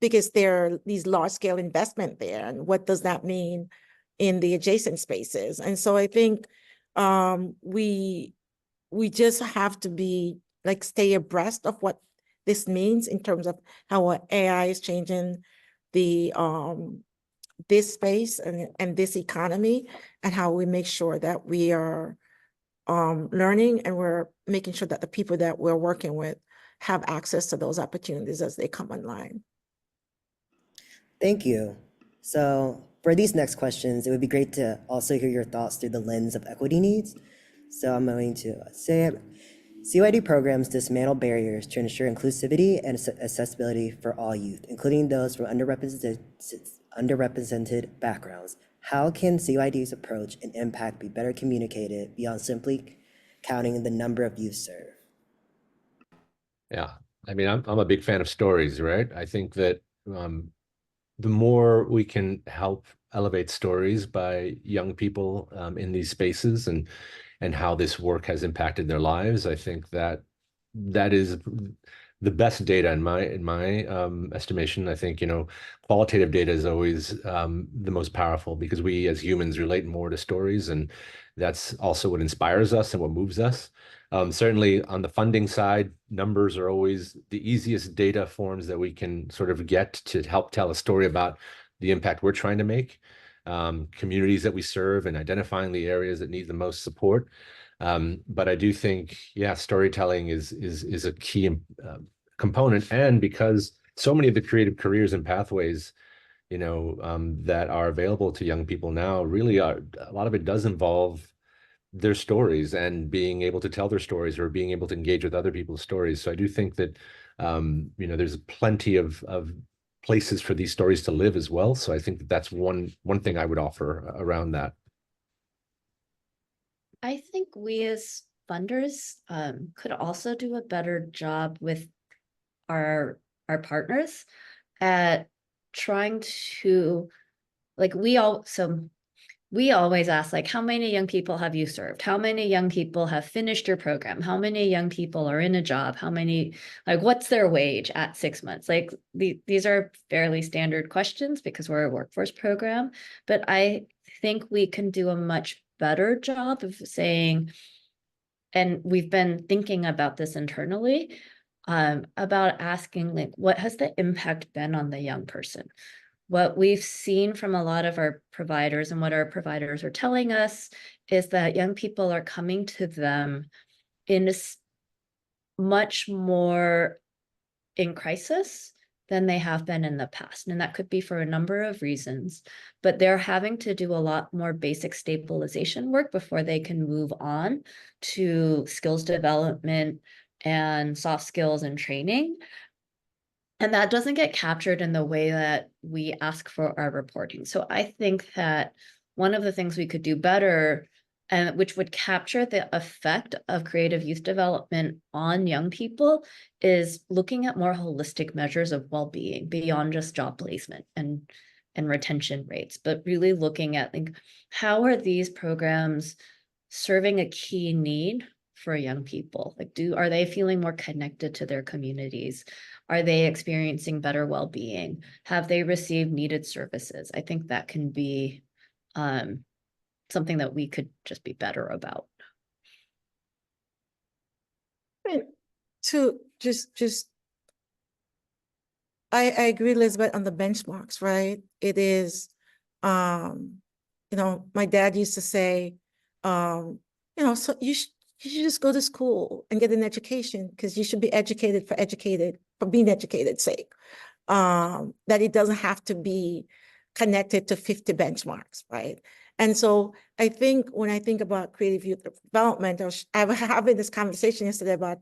because there are these large scale investment there, and what does that mean in the adjacent spaces? And so I think we just have to be stay abreast of what this means in terms of how AI is changing the this space and this economy, and how we make sure that we are learning, and we're making sure that the people that we're working with have access to those opportunities as they come online. Thank you. So for these next questions, it would be great to also hear your thoughts through the lens of equity needs. So I'm going to say CYD programs dismantle barriers to ensure inclusivity and accessibility for all youth, including those from underrepresented backgrounds. How can CYD's approach and impact be better communicated beyond simply counting the number of youth served? Yeah, I mean, I'm a big fan of stories, right? I think that the more we can help elevate stories by young people in these spaces, and how this work has impacted their lives, I think that is the best data in my estimation. I think, qualitative data is always the most powerful, because we as humans relate more to stories, and that's also what inspires us and what moves us. Certainly on the funding side, numbers are always the easiest data forms that we can sort of get to help tell a story about the impact we're trying to make, communities that we serve, and identifying the areas that need the most support. But I do think, yeah, storytelling is a key component, and because so many of the creative careers and pathways, that are available to young people now, really a lot of it does involve their stories and being able to tell their stories, or being able to engage with other people's stories. So I do think that there's plenty of places for these stories to live as well. So I think that that's one thing I would offer around that. I think we as funders could also do a better job with our partners at trying to, we always ask, how many young people have you served? How many young people have finished your program? How many young people are in a job? How many, what's their wage at 6 months? These are fairly standard questions because we're a workforce program, but I think we can do a much better job of saying, and we've been thinking about this internally, about asking, what has the impact been on the young person? What we've seen from a lot of our providers, and what our providers are telling us, is that young people are coming to them in much more in crisis than they have been in the past. And that could be for a number of reasons, but they're having to do a lot more basic stabilization work before they can move on to skills development and soft skills and training. And that doesn't get captured in the way that we ask for our reporting. So I think that one of the things we could do better, and which would capture the effect of creative youth development on young people, is looking at more holistic measures of well-being beyond just job placement and retention rates, but really looking at how are these programs serving a key need for young people? Are they feeling more connected to their communities? Are they experiencing better well-being? Have they received needed services? I think that can be something that we could just be better about. To I agree, Elizabeth, on the benchmarks, right? It is, my dad used to say, so you should just go to school and get an education, because you should be educated for being educated's sake. That it doesn't have to be connected to 50 benchmarks, right? And so I think when I think about creative youth development, I was having this conversation yesterday about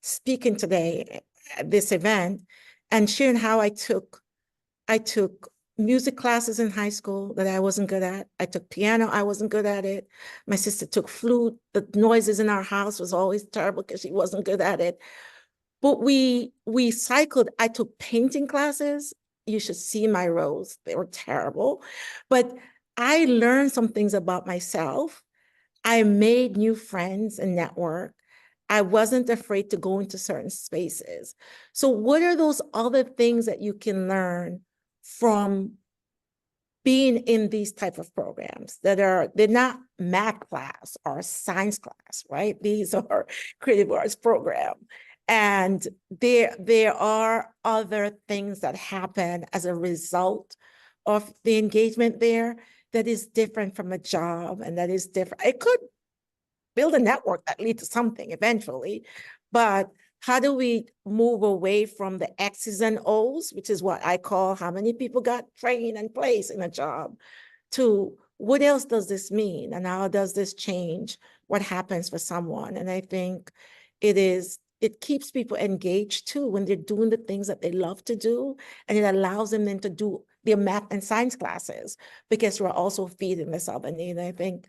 speaking today at this event and sharing how I took music classes in high school that I wasn't good at. I took piano, I wasn't good at it. My sister took flute. The noises in our house was always terrible because she wasn't good at it. But we cycled. I took painting classes. You should see my rows. They were terrible. But I learned some things about myself. I made new friends and network. I wasn't afraid to go into certain spaces. So what are those other things that you can learn from being in these type of programs they're not math class or science class, right? These are creative arts program. And there are other things that happen as a result of the engagement there that is different from a job, and that is different. It could build a network that leads to something eventually, but how do we move away from the X's and O's, which is what I call how many people got trained and placed in a job, to what else does this mean? And how does this change what happens for someone? And I think it keeps people engaged too when they're doing the things that they love to do. And it allows them then to do their math and science classes because we're also feeding this other need. I think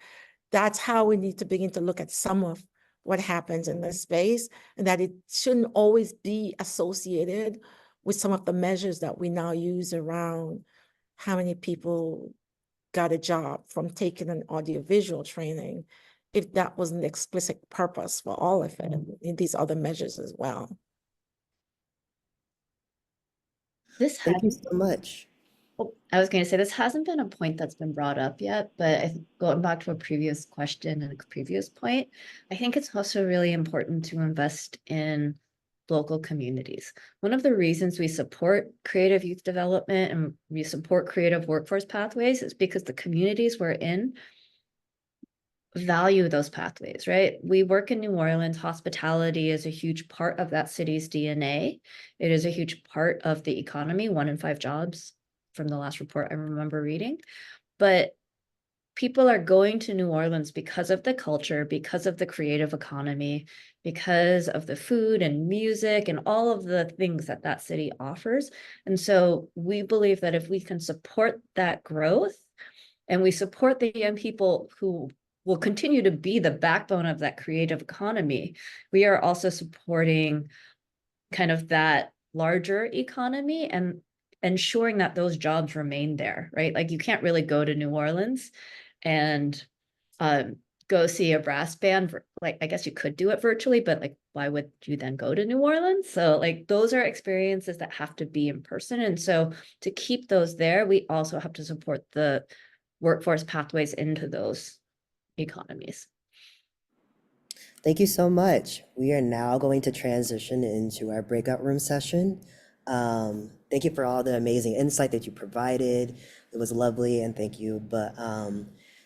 that's how we need to begin to look at some of what happens in this space, and that it shouldn't always be associated with some of the measures that we now use around how many people got a job from taking an audiovisual training, if that wasn't the explicit purpose for all of it in these other measures as well. This Thank you has so much. Oh, I was going to say, this hasn't been a point that's been brought up yet, but going back to a previous question and a previous point, I think it's also really important to invest in local communities. One of the reasons we support creative youth development and we support creative workforce pathways is because the communities we're in value those pathways, right? We work in New Orleans. Hospitality is a huge part of that city's DNA. It is a huge part of the economy, 1 in 5 jobs from the last report I remember reading. But people are going to New Orleans because of the culture, because of the creative economy, because of the food and music and all of the things that that city offers. And so we believe that if we can support that growth and we support the young people who will continue to be the backbone of that creative economy, we are also supporting kind of that larger economy and ensuring that those jobs remain there, right? Like you can't really go to New Orleans and go see a brass band. Like, I guess you could do it virtually, but like, why would you then go to New Orleans? So like, those are experiences that have to be in person. And so to keep those there, we also have to support the workforce pathways into those economies. Thank you so much. We are now going to transition into our breakout room session. Thank you for all the amazing insight that you provided. It was lovely, and thank you. But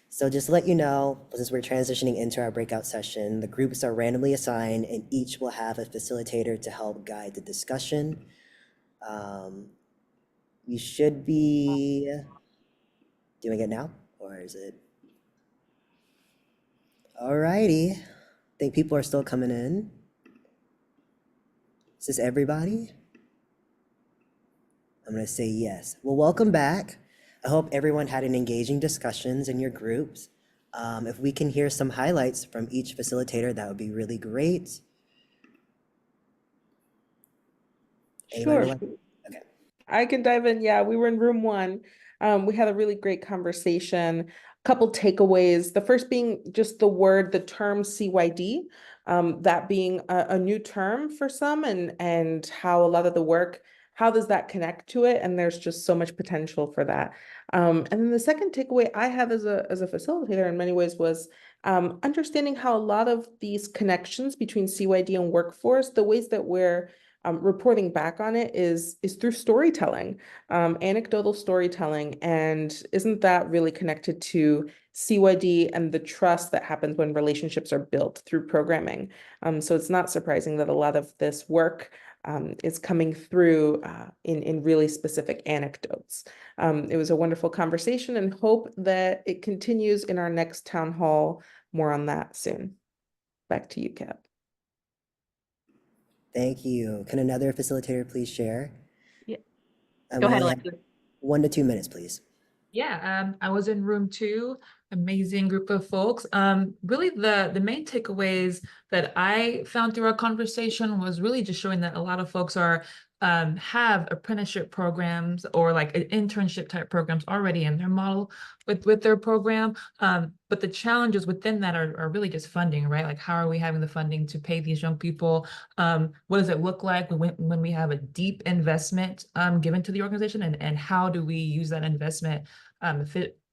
so just to let you know, since we're transitioning into our breakout session, the groups are randomly assigned, and each will have a facilitator to help guide the discussion. We should be doing it now, or is it? Alrighty. Think people are still coming in. Is this everybody? I'm gonna say yes. Well, welcome back. I hope everyone had an engaging discussions in your groups. If we can hear some highlights from each facilitator, that would be really great. Anybody Sure. would like- Okay. I can dive in. Yeah, we were in room 1. We had a really great conversation. A couple takeaways. The first being just the term CYD, that being a new term for some, and how a lot of the work, how does that connect to it? And there's just so much potential for that. And then the second takeaway I have as a facilitator in many ways was understanding how a lot of these connections between CYD and workforce, the ways that we're reporting back on it is through storytelling, anecdotal storytelling. And isn't that really connected to CYD and the trust that happens when relationships are built through programming? So it's not surprising that a lot of this work is coming through in really specific anecdotes. It was a wonderful conversation and hope that it continues in our next town hall. More on that soon. Back to you, Cap. Thank you. Can another facilitator please share? Yeah. And Go we ahead, only have Alexia. 1 to 2 minutes, please. Yeah, I was in room 2, amazing group of folks. Really the main takeaways that I found through our conversation was really just showing that a lot of folks are have apprenticeship programs or like internship type programs already in their model with their program. But the challenges within that are really just funding, right? Like, how are we having the funding to pay these young people? What does it look like when we have a deep investment given to the organization, and how do we use that investment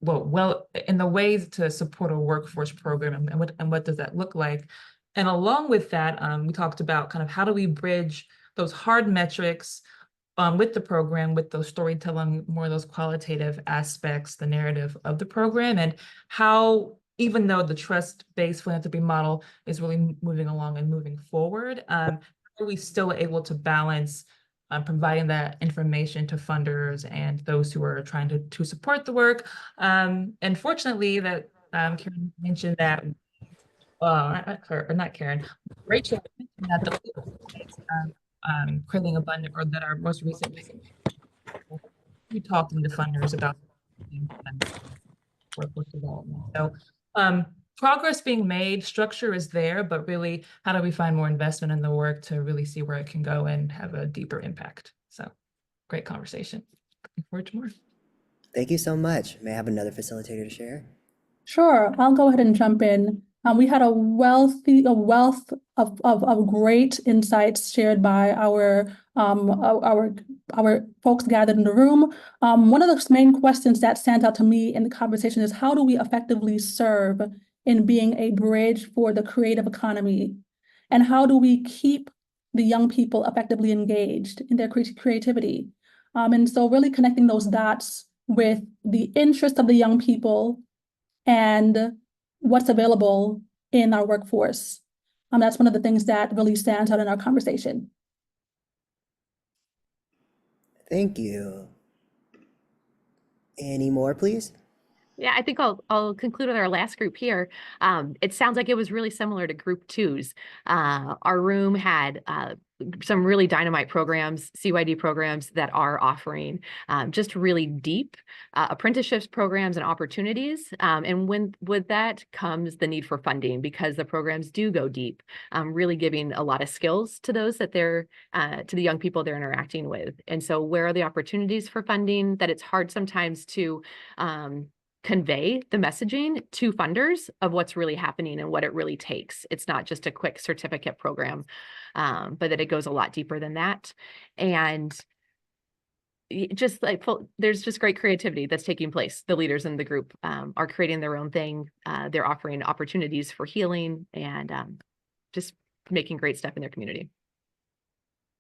well in the ways to support a workforce program, and what does that look like? And along with that, we talked about kind of how do we bridge those hard metrics with the program, with those storytelling, more of those qualitative aspects, the narrative of the program, and how, even though the trust-based philanthropy model is really moving along and moving forward, are we still able to balance providing that information to funders and those who are trying to support the work? And fortunately, that Karen mentioned that, not Karen, Rachel mentioned that the creating abundant, or that our most recent we talking to funders about workforce development. So progress being made, structure is there, but really, how do we find more investment in the work to really see where it can go and have a deeper impact? So great conversation. Looking forward to more. Thank you so much. May I have another facilitator to share? Sure, I'll go ahead and jump in. We had a wealth of great insights shared by our folks gathered in the room. One of the main questions that stands out to me in the conversation is, how do we effectively serve in being a bridge for the creative economy? And how do we keep the young people effectively engaged in their creativity? And so really connecting those dots with the interest of the young people and what's available in our workforce. That's one of the things that really stands out in our conversation. Thank you. Any more, please? Yeah, I think I'll conclude with our last group here. It sounds like it was really similar to group 2's. Our room had some really dynamite programs, CYD programs that are offering just really deep apprenticeships programs and opportunities. And with that comes the need for funding, because the programs do go deep, really giving a lot of skills to those that they're to the young people they're interacting with. And so where are the opportunities for funding that it's hard sometimes to convey the messaging to funders of what's really happening and what it really takes. It's not just a quick certificate program, but that it goes a lot deeper than that. And just like there's just great creativity that's taking place. The leaders in the group are creating their own thing. They're offering opportunities for healing and just making great stuff in their community.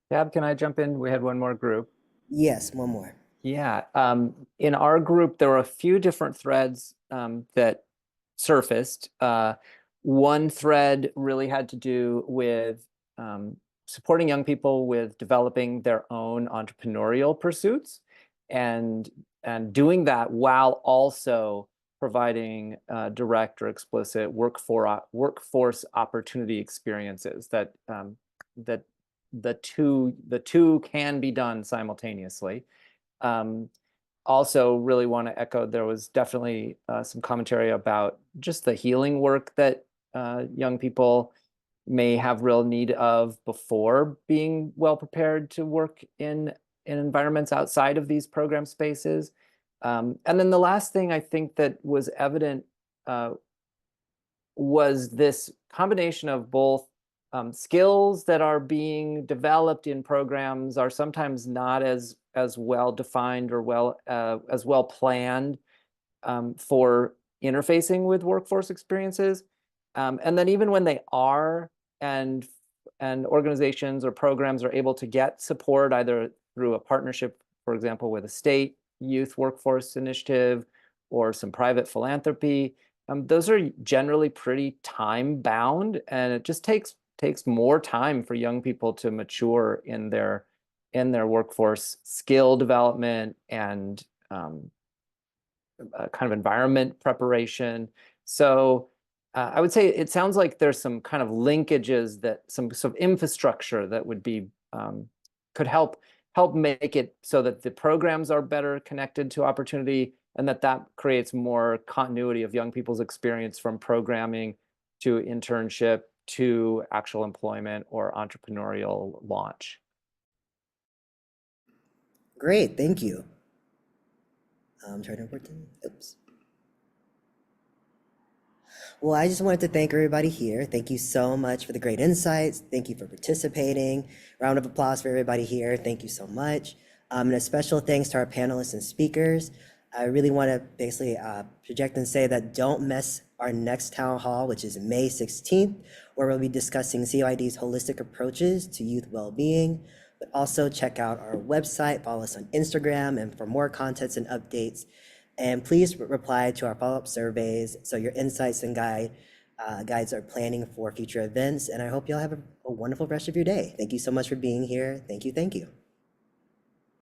Gab, can I jump in? We had one more group. Yes, one more. Yeah, in our group, there were a few different threads that surfaced. One thread really had to do with supporting young people with developing their own entrepreneurial pursuits, and doing that while also providing direct or explicit workforce opportunity experiences. That the two can be done simultaneously. Also really want to echo, there was definitely some commentary about just the healing work that young people may have real need of before being well prepared to work in environments outside of these program spaces. And then the last thing I think that was evident was this combination of both skills that are being developed in programs are sometimes not as well defined or as well planned for interfacing with workforce experiences. And then even when they are, and organizations or programs are able to get support either through a partnership, for example, with a state youth workforce initiative or some private philanthropy, those are generally pretty time bound, and it just takes takes more time for young people to mature in their workforce skill development and kind of environment preparation. So I would say it sounds like there's some kind of linkages, that some sort of infrastructure that would be could help make it so that the programs are better connected to opportunity, and that creates more continuity of young people's experience from programming to internship to actual employment or entrepreneurial launch. Great, thank you. I'm trying to work in, oops. Well, I just wanted to thank everybody here. Thank you so much for the great insights. Thank you for participating. Round of applause for everybody here. Thank you so much. And a special thanks to our panelists and speakers. I really want to basically project and say that don't miss our next town hall, which is May 16th, where we'll be discussing CYD's holistic approaches to youth well-being. But also check out our website, follow us on Instagram, and for more contents and updates. And please reply to our follow-up surveys so your insights and guides are planning for future events. And I hope y'all have a wonderful rest of your day. Thank you so much for being here. Thank you. Thank you.